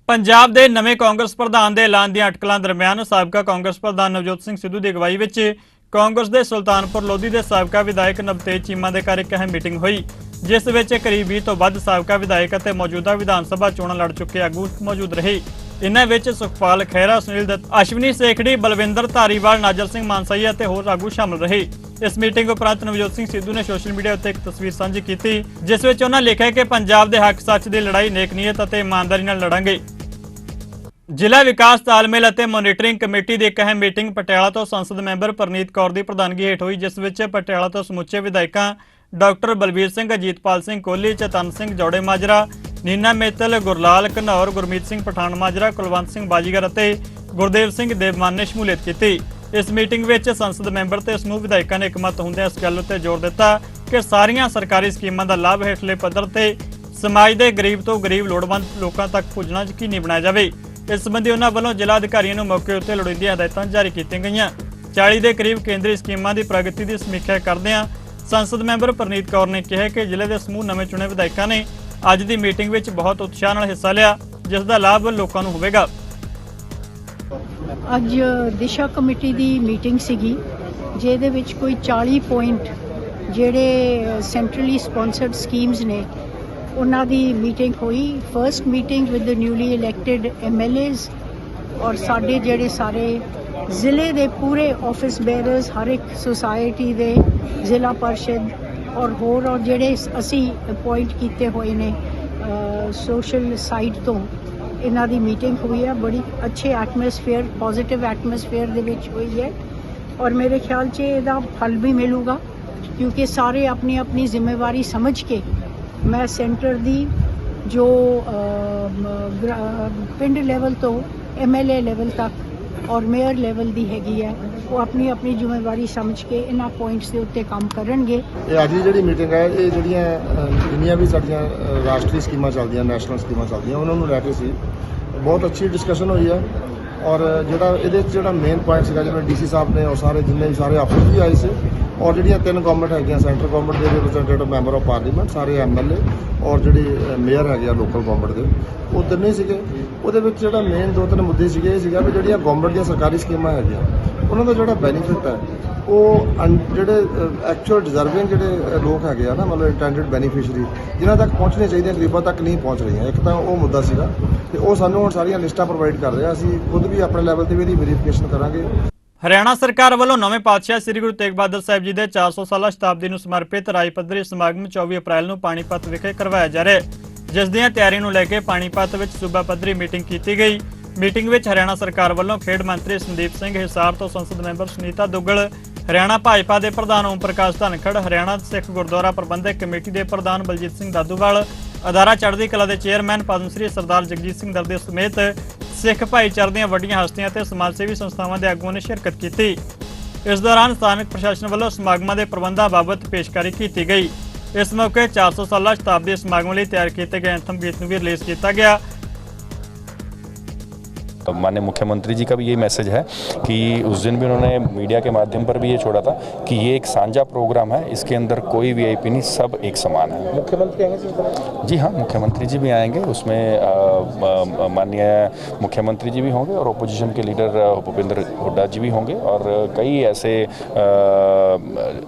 ਪੰਜਾਬ ਦੇ ਨਵੇਂ ਕਾਂਗਰਸ ਪ੍ਰਧਾਨ ਦੇ ਐਲਾਨ ਦੀਆਂ ਅਟਕਲਾਂ ਦਰਮਿਆਨ ਸਾਬਕਾ ਕਾਂਗਰਸ ਪ੍ਰਧਾਨ ਨਵਜੋਤ ਸਿੰਘ ਸਿੱਧੂ ਦੀ ਅਗਵਾਈ ਵਿੱਚ ਕਾਂਗਰਸ ਦੇ ਸੁਲਤਾਨਪੁਰ ਲੋਧੀ ਦੇ ਸਾਬਕਾ ਵਿਧਾਇਕ ਨਵਤੇਜ ਚੀਮਾ ਦੇ ਘਰ ਇੱਕ ਅਹਿਮ ਮੀਟਿੰਗ ਹੋਈ, ਜਿਸ ਵਿੱਚ ਕਰੀਬ 20 ਤੋਂ ਵੱਧ ਸਾਬਕਾ ਵਿਧਾਇਕ ਅਤੇ ਮੌਜੂਦਾ ਵਿਧਾਨ ਸਭਾ ਚੋਣਾਂ ਲੜ ਚੁੱਕੇ ਆਗੂ ਮੌਜੂਦ ਰਹੇ। ਇਨ੍ਹਾਂ ਵਿੱਚ ਸੁਖਪਾਲ ਖਹਿਰਾ, ਸੁਨੀਲ ਦੱਤ, ਅਸ਼ਵਨੀ ਸੇਖੜੀ, ਬਲਵਿੰਦਰ ਧਾਰੀਵਾਲ, ਨਾਜਰ ਸਿੰਘ ਮਾਨਸਾਈ ਅਤੇ ਹੋਰ ਆਗੂ ਸ਼ਾਮਲ ਰਹੇ। ਇਸ ਮੀਟਿੰਗ ਉਪਰੰਤ ਨਵਜੋਤ ਸਿੰਘ ਸਿੱਧੂ ਨੇ ਸੋਸ਼ਲ ਮੀਡੀਆ ਉੱਤੇ ਇੱਕ ਤਸਵੀਰ ਸਾਂਝੀ ਕੀਤੀ, ਜਿਸ ਵਿੱਚ ਉਹਨਾਂ ਲਿਖਿਆ ਕਿ ਪੰਜਾਬ ਦੇ ਹੱਕ ਸੱਚ ਦੀ ਲੜਾਈ ਨੇਕ ਨੀਅਤ ਅਤੇ ਇਮਾਨਦਾਰੀ ਨਾਲ ਲੜਾਂਗੇ। ਜ਼ਿਲ੍ਹਾ ਵਿਕਾਸ ਤਾਲਮੇਲ ਅਤੇ ਮੋਨੀਟਰਿੰਗ ਕਮੇਟੀ ਦੀ ਇੱਕ ਅਹਿਮ ਮੀਟਿੰਗ ਪਟਿਆਲਾ ਤੋਂ ਸੰਸਦ ਮੈਂਬਰ ਪਰਨੀਤ ਕੌਰ ਦੀ ਪ੍ਰਧਾਨਗੀ ਹੇਠ ਹੋਈ, ਜਿਸ ਵਿੱਚ ਪਟਿਆਲਾ ਤੋਂ ਸਮੁੱਚੇ ਵਿਧਾਇਕਾਂ ਡਾਕਟਰ ਬਲਬੀਰ ਸਿੰਘ, ਅਜੀਤਪਾਲ ਸਿੰਘ ਕੋਹਲੀ, ਚਤਨ ਸਿੰਘ ਜੌੜੇ ਮਾਜਰਾ, ਨੀਨਾ ਮੇਤਲ, ਗੁਰਲਾਲ ਘਨੌਰ, ਗੁਰਮੀਤ ਸਿੰਘ ਪਠਾਨ ਮਾਜਰਾ, ਕੁਲਵੰਤ ਸਿੰਘ ਬਾਜੀਗਰ ਅਤੇ ਗੁਰਦੇਵ ਸਿੰਘ ਦੇਵਮਾਨ ਨੇ ਸ਼ਮੂਲੀਅਤ ਕੀਤੀ। ਇਸ ਮੀਟਿੰਗ ਵਿੱਚ ਸੰਸਦ ਮੈਂਬਰ ਤੇ ਸਮੂਹ ਵਿਧਾਇਕਾਂ ਨੇ ਇਕਮਤ ਹੁੰਦਿਆਂ ਇਸ ਗੱਲ ਉੱਤੇ ਜ਼ੋਰ ਦਿੱਤਾ ਕਿ ਸਾਰੀਆਂ ਸਰਕਾਰੀ ਸਕੀਮਾਂ ਦਾ ਲਾਭ ਹੇਠਲੇ ਪੱਧਰ ਤੇ ਸਮਾਜ ਦੇ ਗਰੀਬ ਤੋਂ ਗਰੀਬ ਲੋੜਵੰਦ ਲੋਕਾਂ ਤੱਕ ਪੁੱਜਣਾ ਯਕੀਨੀ ਬਣਾਇਆ ਜਾਵੇ। ਇਸ ਸੰਬੰਧੀ ਉਹਨਾਂ ਵੱਲੋਂ ਜ਼ਿਲ੍ਹਾ ਅਧਿਕਾਰੀਆਂ ਨੂੰ ਮੌਕੇ ਉੱਤੇ ਲੋੜੀਂਦੀਆਂ ਹਦਾਇਤਾਂ ਜਾਰੀ ਕੀਤੀਆਂ ਗਈਆਂ। 40 ਦੇ ਕਰੀਬ ਕੇਂਦਰੀ ਸਕੀਮਾਂ ਦੀ ਪ੍ਰਗਤੀ ਦੀ ਸਮੀਖਿਆ ਕਰਦਿਆਂ ਸੰਸਦ ਮੈਂਬਰ ਪ੍ਰਨੀਤ ਕੌਰ ਨੇ ਕਿਹਾ ਕਿ ਜ਼ਿਲ੍ਹੇ ਦੇ ਸਮੂਹ ਨਵੇਂ ਚੁਣੇ ਵਿਧਾਇਕਾਂ ਨੇ ਅੱਜ ਦੀ ਮੀਟਿੰਗ ਵਿੱਚ ਬਹੁਤ ਉਤਸ਼ਾਹ ਨਾਲ ਹਿੱਸਾ ਲਿਆ, ਜਿਸ ਦਾ ਲਾਭ ਲੋਕਾਂ ਨੂੰ ਹੋਵੇਗਾ। ਅੱਜ ਦਿਸ਼ਾ ਕਮੇਟੀ ਦੀ ਮੀਟਿੰਗ ਸੀਗੀ, ਜਿਹਦੇ ਵਿੱਚ ਕੋਈ 40 ਪੁਆਇੰਟ ਜਿਹੜੇ ਸੈਂਟਰਲੀ ਸਪਾਂਸਰਡ ਸਕੀਮਸ ਨੇ ਉਹਨਾਂ ਦੀ ਮੀਟਿੰਗ ਹੋਈ। First meeting with the newly elected MLAs ਔਰ ਸਾਡੇ ਜਿਹੜੇ ਸਾਰੇ ਜ਼ਿਲ੍ਹੇ ਦੇ ਪੂਰੇ ਆਫਿਸ ਬੇਅਰਰਸ, ਹਰ ਇੱਕ ਸੁਸਾਇਟੀ ਦੇ ਜ਼ਿਲ੍ਹਾ ਪਰਿਸ਼ਦ ਔਰ ਜਿਹੜੇ ਅਸੀਂ ਅਪਾਇੰਟ ਕੀਤੇ ਹੋਏ ਨੇ ਸੋਸ਼ਲ ਸਾਈਡ ਤੋਂ, ਇਹਨਾਂ ਦੀ ਮੀਟਿੰਗ ਹੋਈ ਹੈ। ਬੜੀ ਅੱਛੇ ਐਟਮੋਸਫੇਅਰ, ਪੋਜ਼ਿਟਿਵ ਐਟਮੋਸਫੇਅਰ ਦੇ ਵਿੱਚ ਹੋਈ ਹੈ ਔਰ ਮੇਰੇ ਖਿਆਲ 'ਚ ਇਹਦਾ ਫਲ ਵੀ ਮਿਲੂਗਾ, ਕਿਉਂਕਿ ਸਾਰੇ ਆਪਣੀ ਆਪਣੀ ਜ਼ਿੰਮੇਵਾਰੀ ਸਮਝ ਕੇ ਮੈਂ ਸੈਂਟਰ ਦੀ ਜੋ ਪਿੰਡ ਲੈਵਲ ਤੋਂ MLA ਲੈਵਲ ਤੱਕ ਔਰ ਮੇਅਰ ਲੈਵਲ ਦੀ ਹੈਗੀ ਹੈ, ਉਹ ਆਪਣੀ ਆਪਣੀ ਜ਼ਿੰਮੇਵਾਰੀ ਸਮਝ ਕੇ ਇਹਨਾਂ ਪੁਆਇੰਟਸ ਦੇ ਉੱਤੇ ਕੰਮ ਕਰਨਗੇ। ਇਹ ਅੱਜ ਦੀ ਜਿਹੜੀ ਮੀਟਿੰਗ ਹੈ, ਇਹ ਜਿਹੜੀਆਂ ਜਿੰਨੀਆਂ ਵੀ ਸਾਡੀਆਂ ਰਾਸ਼ਟਰੀ ਸਕੀਮਾਂ ਚੱਲਦੀਆਂ, ਨੈਸ਼ਨਲ ਸਕੀਮਾਂ ਚੱਲਦੀਆਂ, ਉਹਨਾਂ ਨੂੰ ਲੈ ਕੇ ਸੀ ਬਹੁਤ ਅੱਛੀ ਡਿਸਕਸ਼ਨ ਹੋਈ ਹੈ। ਔਰ ਜਿਹੜਾ ਇਹਦੇ 'ਚ ਜਿਹੜਾ ਮੇਨ ਪੁਆਇੰਟ ਸੀਗਾ, ਜਿਵੇਂ DC ਸਾਹਿਬ ਨੇ, ਉਹ ਸਾਰੇ ਜਿੰਨੇ ਵੀ ਸਾਰੇ ਅਫਸਰ ਵੀ ਆਏ ਸੀ ਔਰ ਜਿਹੜੀਆਂ 3 ਗਵਰਨਮੈਂਟ ਹੈਗੀਆਂ, ਸੈਂਟਰ ਗਵਰਨਮੈਂਟ ਦੇ ਰਿਪਰੈਜ਼ੈਂਟੇਟਿਵ ਮੈਂਬਰ ਆਫ ਪਾਰਲੀਮੈਂਟ, ਸਾਰੇ MLA ਔਰ ਜਿਹੜੀ ਮੇਅਰ ਹੈਗੇ ਆ ਲੋਕਲ ਗਵਰਨਮੈਂਟ ਦੇ, ਉਹ ਤਿੰਨੇ ਸੀਗੇ। ਉਹਦੇ ਵਿੱਚ ਜਿਹੜਾ ਮੇਨ 2-3 ਮੁੱਦੇ ਸੀਗੇ, ਇਹ ਸੀਗਾ ਵੀ ਜਿਹੜੀਆਂ ਗਵਰਨਮੈਂਟ ਦੀਆਂ ਸਰਕਾਰੀ ਸਕੀਮਾਂ ਹੈਗੀਆਂ, ਉਹਨਾਂ ਦਾ ਜਿਹੜਾ ਬੈਨੀਫਿਟ ਹੈ ਉਹ ਜਿਹੜੇ ਐਕਚੁਅਲ ਡਿਜ਼ਰਵਿੰਗ ਜਿਹੜੇ ਲੋਕ ਹੈਗੇ ਆ ਨਾ, ਮਤਲਬ ਇੰਟੈਂਡਡ ਬੈਨੀਫੀਸ਼ਰੀ, ਜਿਨ੍ਹਾਂ ਤੱਕ ਪਹੁੰਚਣੇ ਚਾਹੀਦੀਆਂ, ਗਰੀਬਾਂ ਤੱਕ ਨਹੀਂ ਪਹੁੰਚ ਰਹੀਆਂ। ਇੱਕ ਤਾਂ ਉਹ ਮੁੱਦਾ ਸੀਗਾ ਤੇ ਉਹ ਸਾਨੂੰ ਹੁਣ ਸਾਰੀਆਂ ਲਿਸਟਾਂ ਪ੍ਰੋਵਾਈਡ ਕਰ ਰਿਹਾ। ਅਸੀਂ ਖੁਦ ਵੀ ਆਪਣੇ ਲੈਵਲ ਤੇ ਵੀ ਇਹਦੀ ਵੈਰੀਫਿਕੇਸ਼ਨ ਕਰਾਂਗੇ। ਹਰਿਆਣਾ ਸਰਕਾਰ ਵੱਲੋਂ ਨਵੇਂ ਪਾਤਸ਼ਾਹ ਸ੍ਰੀ ਗੁਰੂ ਤੇਗ ਬਹਾਦਰ ਸਾਹਿਬ ਜੀ ਦੇ 400 ਸਾਲਾ ਸ਼ਤਾਬਦੀ ਨੂੰ ਸਮਰਪਿਤ ਰਾਜ ਪੱਧਰੀ ਸਮਾਗਮ 24 ਅਪ੍ਰੈਲ ਨੂੰ ਪਾਣੀਪਤ ਵਿਖੇ ਕਰਵਾਇਆ ਜਾ ਰਿਹਾ ਹੈ, ਜਿਸ ਦੀਆਂ ਤਿਆਰੀਆਂ ਨੂੰ ਲੈ ਕੇ ਪਾਣੀਪਤ ਵਿੱਚ ਸੂਬਾ ਪੱਧਰੀ ਮੀਟਿੰਗ ਕੀਤੀ ਗਈ। ਮੀਟਿੰਗ ਵਿੱਚ ਹਰਿਆਣਾ ਸਰਕਾਰ ਵੱਲੋਂ ਖੇਡ ਮੰਤਰੀ ਸੰਦੀਪ ਸਿੰਘ ਹਿਸਾਰ ਤੋਂ ਸੰਸਦ ਮੈਂਬਰ ਸੁਨੀਤਾ ਦੁੱਗਲ, ਹਰਿਆਣਾ ਭਾਜਪਾ ਦੇ ਪ੍ਰਧਾਨ ਓਮ ਪ੍ਰਕਾਸ਼ ਧਨਖੜ, ਹਰਿਆਣਾ ਸਿੱਖ ਗੁਰਦੁਆਰਾ ਪ੍ਰਬੰਧਕ ਕਮੇਟੀ ਦੇ ਪ੍ਰਧਾਨ ਬਲਜੀਤ ਸਿੰਘ ਦਾਦੂਵਾਲ, ਅਦਾਰਾ ਚੜ੍ਹਦੀ ਕਲਾ ਦੇ ਚੇਅਰਮੈਨ ਪਦਮ ਸ੍ਰੀ ਸਰਦਾਰ ਜਗਜੀਤ ਸਿੰਘ ਦਰਦੇ ਸਮੇਤ ਸਿੱਖ ਭਾਈਚਾਰੇ ਦੀਆਂ ਵੱਡੀਆਂ ਹਸਤੀਆਂ ਤੇ ਸਮਾਜ ਸੇਵੀ ਸੰਸਥਾਵਾਂ ਦੇ ਆਗੂਆਂ ਨੇ ਸ਼ਿਰਕਤ ਕੀਤੀ। ਇਸ ਦੌਰਾਨ ਸਥਾਨਕ ਪ੍ਰਸ਼ਾਸਨ ਵੱਲੋਂ ਸਮਾਗਮਾਂ ਦੇ ਪ੍ਰਬੰਧਾਂ ਬਾਬਤ ਪੇਸ਼ਕਾਰੀ ਕੀਤੀ ਗਈ। ਇਸ ਮੌਕੇ 400 ਸਾਲਾ ਸ਼ਤਾਬਦੀ ਸਮਾਗਮ ਲਈ ਤਿਆਰ ਕੀਤੇ ਗਏ ਐਂਥਮ ਗੀਤ ਨੂੰ ਵੀ ਰਿਲੀਜ਼ ਕੀਤਾ ਗਿਆ। माननीय मुख्यमंत्री जी का भी यही मैसेज है कि उस दिन भी उन्होंने मीडिया के माध्यम पर भी ये छोड़ा था कि ये एक साझा प्रोग्राम है, इसके अंदर कोई VIP नहीं, सब एक समान है। मुख्यमंत्री आएंगे? जी हाँ, मुख्यमंत्री जी भी आएंगे। उसमें माननीय मुख्यमंत्री जी भी होंगे और ओपोजिशन के लीडर भूपेंद्र हुड्डा जी भी होंगे और कई ऐसे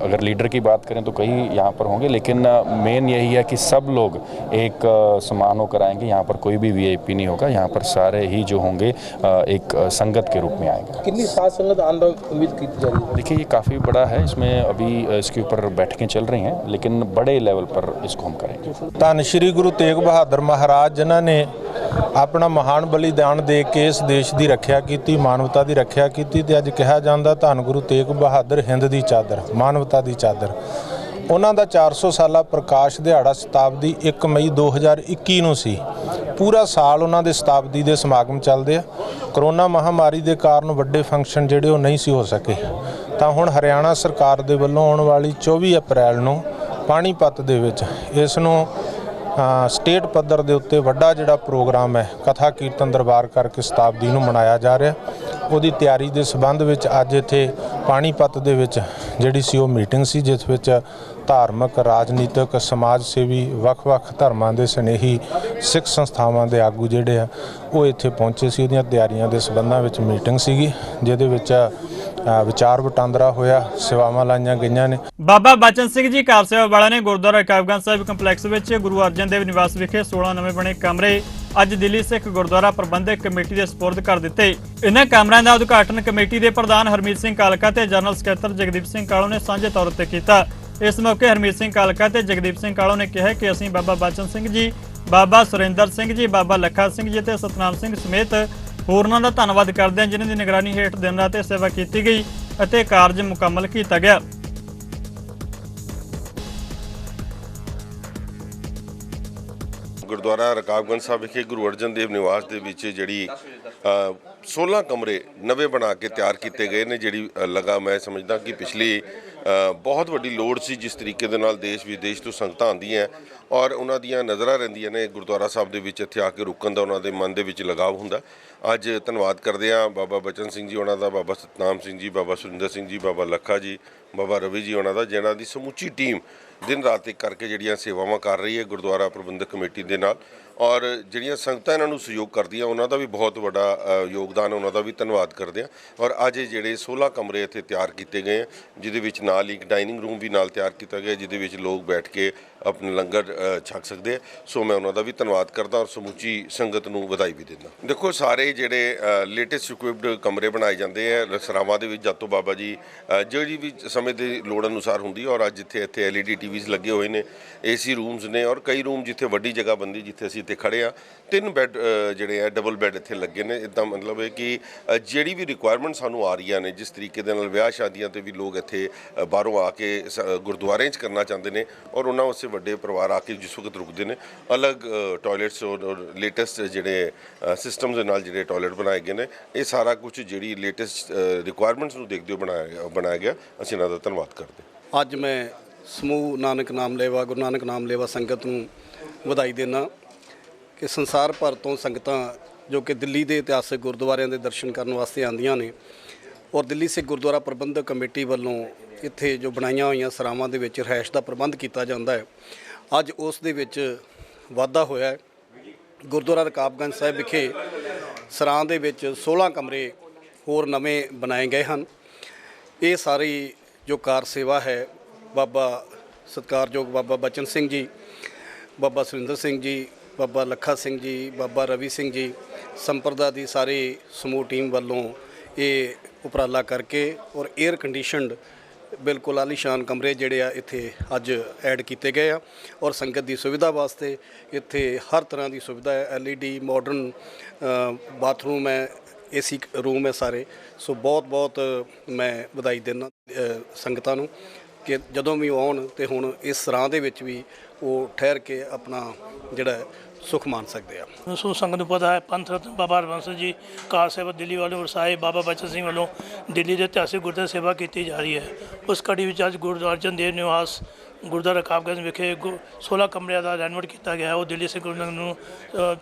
अगर लीडर की बात करें तो कई यहाँ पर होंगे, लेकिन मेन यही है कि सब लोग एक समान होकर आएंगे। यहाँ पर कोई भी VIP नहीं होगा, यहाँ पर सारे ही जो होंगे एक संगत के रूप में आएगा। कितनी सात संगत आने की उम्मीद की जा रही है? देखिए, ये काफ़ी बड़ा है, इसमें अभी इसके ऊपर बैठकें चल रही हैं, लेकिन बड़े लेवल पर इसको हम करेंगे। ਧੰਨ ਸ਼੍ਰੀ ਗੁਰੂ ਤੇਗ ਬਹਾਦਰ ਮਹਾਰਾਜ ਜਿਨ੍ਹਾਂ ਨੇ ਆਪਣਾ ਮਹਾਨ ਬਲੀਦਾਨ ਦੇ ਕੇ ਇਸ ਦੇਸ਼ ਦੀ ਰੱਖਿਆ ਕੀਤੀ, ਮਾਨਵਤਾ ਦੀ ਰੱਖਿਆ ਕੀਤੀ, ਤੇ ਅੱਜ ਕਿਹਾ ਜਾਂਦਾ ਧੰਨ ਗੁਰੂ ਤੇਗ ਬਹਾਦਰ ਹਿੰਦ ਦੀ ਚਾਦਰ, ਮਾਨਵਤਾ ਦੀ ਚਾਦਰ। ਉਹਨਾਂ ਦਾ 400 ਸਾਲਾ ਪ੍ਰਕਾਸ਼ ਦਿਹਾੜਾ ਸ਼ਤਾਬਦੀ 1 ਮਈ 2021 ਨੂੰ ਸੀ। ਪੂਰਾ ਸਾਲ ਉਹਨਾਂ ਦੇ ਸ਼ਤਾਬਦੀ ਦੇ ਸਮਾਗਮ ਚੱਲਦੇ ਆ। ਕਰੋਨਾ ਮਹਾਮਾਰੀ ਦੇ ਕਾਰਨ ਵੱਡੇ ਫੰਕਸ਼ਨ ਜਿਹੜੇ ਉਹ ਨਹੀਂ ਸੀ ਹੋ ਸਕੇ, ਤਾਂ ਹੁਣ ਹਰਿਆਣਾ ਸਰਕਾਰ ਦੇ ਵੱਲੋਂ ਆਉਣ ਵਾਲੀ 24 ਅਪ੍ਰੈਲ ਨੂੰ ਪਾਣੀਪਤ ਦੇ ਵਿੱਚ ਇਸ ਨੂੰ ਸਟੇਟ ਪੱਧਰ ਦੇ ਉੱਤੇ ਵੱਡਾ ਜਿਹੜਾ ਪ੍ਰੋਗਰਾਮ ਹੈ, ਕਥਾ ਕੀਰਤਨ ਦਰਬਾਰ ਕਰਕੇ ਸ਼ਤਾਬਦੀ ਨੂੰ ਮਨਾਇਆ ਜਾ ਰਿਹਾ। ਉਹਦੀ ਤਿਆਰੀ ਦੇ ਸਬੰਧ ਵਿੱਚ ਅੱਜ ਇੱਥੇ ਪਾਣੀਪਤ ਦੇ ਵਿੱਚ ਜਿਹੜੀ ਸੀ ਉਹ ਮੀਟਿੰਗ ਸੀ, ਜਿਸ ਵਿੱਚ ਧਾਰਮਿਕ, ਰਾਜਨੀਤਿਕ, ਸਮਾਜ ਸੇਵੀ, ਵੱਖ-ਵੱਖ ਧਰਮਾਂ ਦੇ ਸਨੇਹੀ, ਸਿੱਖ ਸੰਸਥਾਵਾਂ ਦੇ ਆਗੂ ਜਿਹੜੇ ਆ ਉਹ ਇੱਥੇ ਪਹੁੰਚੇ ਸੀ। ਉਹਦੀਆਂ ਤਿਆਰੀਆਂ ਦੇ ਸਬੰਧਾਂ ਵਿੱਚ ਮੀਟਿੰਗ ਸੀਗੀ, ਜਿਹਦੇ ਵਿੱਚ ਵਿਚਾਰ ਵਟਾਂਦਰਾ ਹੋਇਆ, ਸੇਵਾਵਾਂ ਲਾਈਆਂ ਗਈਆਂ ਨੇ। ਬਾਬਾ ਬਚਨ ਸਿੰਘ ਜੀ ਕਾਰ ਸੇਵਾ ਵਾਲਿਆਂ ਨੇ ਗੁਰਦੁਆਰਾ ਰਕਾਬਗੰਜ ਸਾਹਿਬ ਕੰਪਲੈਕਸ ਵਿੱਚ ਗੁਰੂ ਅਰਜਨ ਦੇਵ ਨਿਵਾਸ ਵਿਖੇ 16 ਨਵੇਂ ਬਣੇ ਕਮਰੇ ਅੱਜ ਦਿੱਲੀ ਸਿੱਖ ਗੁਰਦੁਆਰਾ ਪ੍ਰਬੰਧਕ ਕਮੇਟੀ ਦੇ ਸਪੁਰਦ ਕਰ ਦਿੱਤੇ। ਇਹਨਾਂ ਕਮਰਿਆਂ ਦਾ ਉਦਘਾਟਨ ਕਮੇਟੀ ਦੇ ਪ੍ਰਧਾਨ ਹਰਮੀਤ ਸਿੰਘ ਕਾਲਕਾ ਤੇ ਜਨਰਲ ਸਕੱਤਰ ਜਗਦੀਪ ਸਿੰਘ ਕਾਲੋ ਨੇ ਸਾਂਝੇ ਤੌਰ ਤੇ ਕੀਤਾ। ਇਸ ਮੌਕੇ ਹਰਮੀਤ ਸਿੰਘ ਕਾਲਕਾ ਤੇ ਜਗਦੀਪ ਸਿੰਘ ਕਾਲੋ ਨੇ ਕਿਹਾ ਕਿ ਅਸੀਂ ਬਾਬਾ ਬਚਨ ਸਿੰਘ ਜੀ, ਬਾਬਾ ਸੁਰਿੰਦਰ ਸਿੰਘ ਜੀ, ਬਾਬਾ ਲੱਖਾ ਸਿੰਘ ਜੀ ਤੇ ਸਤਨਾਮ ਸਿੰਘ ਸਮੇਤ ਹੋਰਨਾਂ ਦਾ ਧੰਨਵਾਦ ਕਰਦੇ ਹਾਂ, ਜਿਨ੍ਹਾਂ ਦੀ ਨਿਗਰਾਨੀ ਹੇਠ ਦਿਨ ਰਾਤ ਸੇਵਾ ਕੀਤੀ ਗਈ ਅਤੇ ਕਾਰਜ ਮੁਕੰਮਲ ਕੀਤਾ ਗਿਆ। ਗੁਰਦੁਆਰਾ ਰਕਾਬਗੰਜ ਸਾਹਿਬ ਵਿਖੇ ਗੁਰੂ ਅਰਜਨ ਦੇਵ ਨਿਵਾਸ ਦੇ ਵਿੱਚ ਜਿਹੜੀ 16 ਕਮਰੇ ਨਵੇਂ ਬਣਾ ਕੇ ਤਿਆਰ ਕੀਤੇ ਗਏ ਨੇ। ਜਿਹੜੀ ਲਗਾ ਮੈਂ ਸਮਝਦਾ ਕਿ ਪਿਛਲੀ ਬਹੁਤ ਵੱਡੀ ਲੋੜ ਸੀ ਜਿਸ ਤਰੀਕੇ ਦੇ ਨਾਲ ਦੇਸ਼ ਵਿਦੇਸ਼ ਤੋਂ ਸੰਗਤਾਂ ਆਉਂਦੀਆਂ ਔਰ ਉਹਨਾਂ ਦੀਆਂ ਨਜ਼ਰਾਂ ਰਹਿੰਦੀਆਂ ਨੇ ਗੁਰਦੁਆਰਾ ਸਾਹਿਬ ਦੇ ਵਿੱਚ ਇੱਥੇ ਆ ਕੇ ਰੁਕਣ ਦਾ, ਉਹਨਾਂ ਦੇ ਮਨ ਦੇ ਵਿੱਚ ਲਗਾਵ ਹੁੰਦਾ। ਅੱਜ ਧੰਨਵਾਦ ਕਰਦੇ ਹਾਂ ਬਾਬਾ ਬਚਨ ਸਿੰਘ ਜੀ ਉਹਨਾਂ ਦਾ, ਬਾਬਾ ਸਤਨਾਮ ਸਿੰਘ ਜੀ, ਬਾਬਾ ਸੁਰਿੰਦਰ ਸਿੰਘ ਜੀ, ਬਾਬਾ ਲੱਖਾ ਜੀ, ਬਾਬਾ ਰਵੀ ਜੀ ਉਹਨਾਂ ਦਾ, ਜਿਹਨਾਂ ਦੀ ਸਮੁੱਚੀ ਟੀਮ ਦਿਨ ਰਾਤ ਇੱਕ ਕਰਕੇ ਜਿਹੜੀਆਂ ਸੇਵਾਵਾਂ ਕਰ ਰਹੀ ਹੈ ਗੁਰਦੁਆਰਾ ਪ੍ਰਬੰਧਕ ਕਮੇਟੀ ਦੇ ਨਾਲ, ਔਰ ਜਿਹੜੀਆਂ ਸੰਗਤਾਂ ਇਹਨਾਂ ਨੂੰ ਸਹਿਯੋਗ ਕਰਦੀਆਂ ਉਹਨਾਂ ਦਾ ਵੀ ਬਹੁਤ ਵੱਡਾ ਯੋਗਦਾਨ, ਉਹਨਾਂ ਦਾ ਵੀ ਧੰਨਵਾਦ ਕਰਦੇ ਹਾਂ। ਔਰ ਅੱਜ ਜਿਹੜੇ 16 ਕਮਰੇ ਇੱਥੇ ਤਿਆਰ ਕੀਤੇ ਗਏ ਆ, ਜਿਹਦੇ ਵਿੱਚ ਨਾਲ ਇੱਕ ਡਾਈਨਿੰਗ ਰੂਮ ਵੀ ਨਾਲ ਤਿਆਰ ਕੀਤਾ ਗਿਆ, ਜਿਹਦੇ ਵਿੱਚ ਲੋਕ ਬੈਠ ਕੇ ਆਪਣੇ ਲੰਗਰ ਛਕ ਸਕਦੇ ਆ। ਸੋ ਮੈਂ ਉਹਨਾਂ ਦਾ ਵੀ ਧੰਨਵਾਦ ਕਰਦਾ ਔਰ ਸਮੁੱਚੀ ਸੰਗਤ ਨੂੰ ਵਧਾਈ ਵੀ ਦਿੰਦਾ। ਦੇਖੋ ਸਾਰੇ ਜਿਹੜੇ ਲੇਟੈਸਟ ਇਕੁਇਪਡ ਕਮਰੇ ਬਣਾਏ ਜਾਂਦੇ ਆ ਸਰਾਵਾਂ ਦੇ ਵਿੱਚ, ਜਦ ਤੋਂ ਬਾਬਾ ਜੀ ਜਿਹੜੀ ਵੀ ਸਮੇਂ ਦੀ ਲੋੜ ਅਨੁਸਾਰ ਹੁੰਦੀ, ਔਰ ਅੱਜ ਇੱਥੇ LED TVs ਲੱਗੇ ਹੋਏ ਨੇ, AC ਰੂਮਸ ਨੇ, ਔਰ ਕਈ ਰੂਮ ਜਿੱਥੇ ਵੱਡੀ ਜਗ੍ਹਾ ਬੰਦੀ ਜਿੱਥੇ ਅਸੀਂ ਇੱਥੇ ਖੜੇ ਆ, 3 ਬੈੱਡ ਜਿਹੜੇ ਆ ਡਬਲ ਬੈੱਡ ਇੱਥੇ ਲੱਗੇ ਨੇ। ਇੱਦਾਂ ਮਤਲਬ ਹੈ ਕਿ ਜਿਹੜੀ ਵੀ ਰਿਕੁਆਇਰਮੈਂਟ ਸਾਨੂੰ ਆ ਰਹੀਆਂ ਨੇ, ਜਿਸ ਤਰੀਕੇ ਦੇ ਨਾਲ ਵਿਆਹ ਸ਼ਾਦੀਆਂ 'ਤੇ ਵੀ ਲੋਕ ਇੱਥੇ ਬਾਹਰੋਂ ਆ ਕੇ ਗੁਰਦੁਆਰਿਆਂ 'ਚ ਕਰਨਾ ਚਾਹੁੰਦੇ ਨੇ, ਔਰ ਉਹਨਾਂ ਵਾਸਤੇ ਵੱਡੇ ਪਰਿਵਾਰ ਆ ਕੇ ਜਿਸ ਵਕਤ ਰੁਕਦੇ ਨੇ, ਅਲੱਗ ਟੋਇਲਟਸ ਔਰ ਲੇਟੈਸਟ ਜਿਹੜੇ ਸਿਸਟਮਸ ਦੇ ਨਾਲ ਜਿਹੜੇ ਟੋਇਲਟ ਬਣਾਏ ਗਏ ਨੇ, ਇਹ ਸਾਰਾ ਕੁਝ ਜਿਹੜੀ ਲੇਟੈਸਟ ਰਿਕੁਆਇਰਮੈਂਟਸ ਨੂੰ ਦੇਖਦੇ ਹੋਏ ਬਣਾਇਆ ਗਿਆ। ਅਸੀਂ ਇਹਨਾਂ ਦਾ ਧੰਨਵਾਦ ਕਰਦੇ। ਅੱਜ ਮੈਂ ਸਮੂਹ ਨਾਨਕ ਨਾਮ ਲੇਵਾ ਗੁਰੂ ਨਾਨਕ ਨਾਮ ਲੇਵਾ ਸੰਗਤ ਨੂੰ ਵਧਾਈ ਦਿੰਦਾ ਕਿ ਸੰਸਾਰ ਭਰ ਤੋਂ ਸੰਗਤਾਂ ਜੋ ਕਿ ਦਿੱਲੀ ਦੇ ਇਤਿਹਾਸਕ ਗੁਰਦੁਆਰਿਆਂ ਦੇ ਦਰਸ਼ਨ ਕਰਨ ਵਾਸਤੇ ਆਉਂਦੀਆਂ ਨੇ, ਔਰ ਦਿੱਲੀ ਸਿੱਖ ਗੁਰਦੁਆਰਾ ਪ੍ਰਬੰਧਕ ਕਮੇਟੀ ਵੱਲੋਂ ਇੱਥੇ ਜੋ ਬਣਾਈਆਂ ਹੋਈਆਂ ਸਰਾਵਾਂ ਦੇ ਵਿੱਚ ਰਿਹਾਇਸ਼ ਦਾ ਪ੍ਰਬੰਧ ਕੀਤਾ ਜਾਂਦਾ ਹੈ। ਅੱਜ ਉਸ ਦੇ ਵਿੱਚ ਵਾਧਾ ਹੋਇਆ ਹੈ। ਗੁਰਦੁਆਰਾ ਰਕਾਬਗੰਜ ਸਾਹਿਬ ਵਿਖੇ ਸਰਾਂ ਦੇ ਵਿੱਚ 16 ਕਮਰੇ ਹੋਰ ਨਵੇਂ ਬਣਾਏ ਗਏ ਹਨ। ਇਹ ਸਾਰੀ ਜੋ ਕਾਰ ਸੇਵਾ ਹੈ, ਬਾਬਾ ਸਤਿਕਾਰਯੋਗ ਬਾਬਾ ਬਚਨ ਸਿੰਘ ਜੀ, ਬਾਬਾ ਸੁਰਿੰਦਰ ਸਿੰਘ ਜੀ, ਬਾਬਾ ਲੱਖਾ ਸਿੰਘ ਜੀ, ਬਾਬਾ ਰਵੀ ਸਿੰਘ ਜੀ, ਸੰਪਰਦਾ ਦੀ ਸਾਰੀ ਸਮੂਹ ਟੀਮ ਵੱਲੋਂ ਇਹ ਉਪਰਾਲਾ ਕਰਕੇ ਔਰ 에ਅਰ ਕੰਡੀਸ਼ਨਡ ਬਿਲਕੁਲ ਆਲੀਸ਼ਾਨ ਕਮਰੇ ਜਿਹੜੇ ਆ ਇੱਥੇ ਅੱਜ ਐਡ ਕੀਤੇ ਗਏ ਆ, ਔਰ ਸੰਗਤ ਦੀ ਸੁਵਿਧਾ ਵਾਸਤੇ ਇੱਥੇ ਹਰ ਤਰ੍ਹਾਂ ਦੀ ਸੁਵਿਧਾ ਹੈ। LED ਮਾਡਰਨ ਬਾਥਰੂਮ ਹੈ, AC ਰੂਮ ਹੈ ਸਾਰੇ। ਸੋ ਬਹੁਤ ਮੈਂ ਵਧਾਈ ਦਿੰਦਾ ਸੰਗਤਾਂ ਨੂੰ ਕਿ ਜਦੋਂ ਵੀ ਆਉਣ ਤੇ ਹੁਣ ਇਸ ਸਰਾਂ ਦੇ ਵਿੱਚ ਵੀ ਉਹ ਠਹਿਰ ਕੇ ਆਪਣਾ ਜਿਹੜਾ ਸੁਖ ਮਾਣ ਸਕਦੇ ਆ। ਸੋ ਸੰਗਤ ਨੂੰ ਪਤਾ ਹੈ ਪੰਥ ਰਤਨ ਬਾਬਾ ਹਰਬੰਸ ਜੀ ਕਾਰ ਸੇਵਾ ਦਿੱਲੀ ਵਾਲੇ ਔਰ ਸਾਹਿਬ ਬਾਬਾ ਬਚਨ ਸਿੰਘ ਵੱਲੋਂ ਦਿੱਲੀ ਦੇ ਇਤਿਹਾਸਿਕ ਗੁਰਦੁਆਰਾ ਸੇਵਾ ਕੀਤੀ ਜਾ ਰਹੀ ਹੈ। ਉਸ ਕੜੀ ਵਿੱਚ ਅੱਜ ਗੁਰੂ ਅਰਜਨ ਦੇਵ ਨਿਵਾਸ ਗੁਰਦੁਆਰਾ ਰਕਾਬਗੰਜ ਵਿਖੇ 16 ਕਮਰਿਆਂ ਦਾ ਰੈਨੋਵੇਟ ਕੀਤਾ ਗਿਆ ਹੈ। ਉਹ ਦਿੱਲੀ ਸਿੱਖ ਗੁਰੂ ਨੂੰ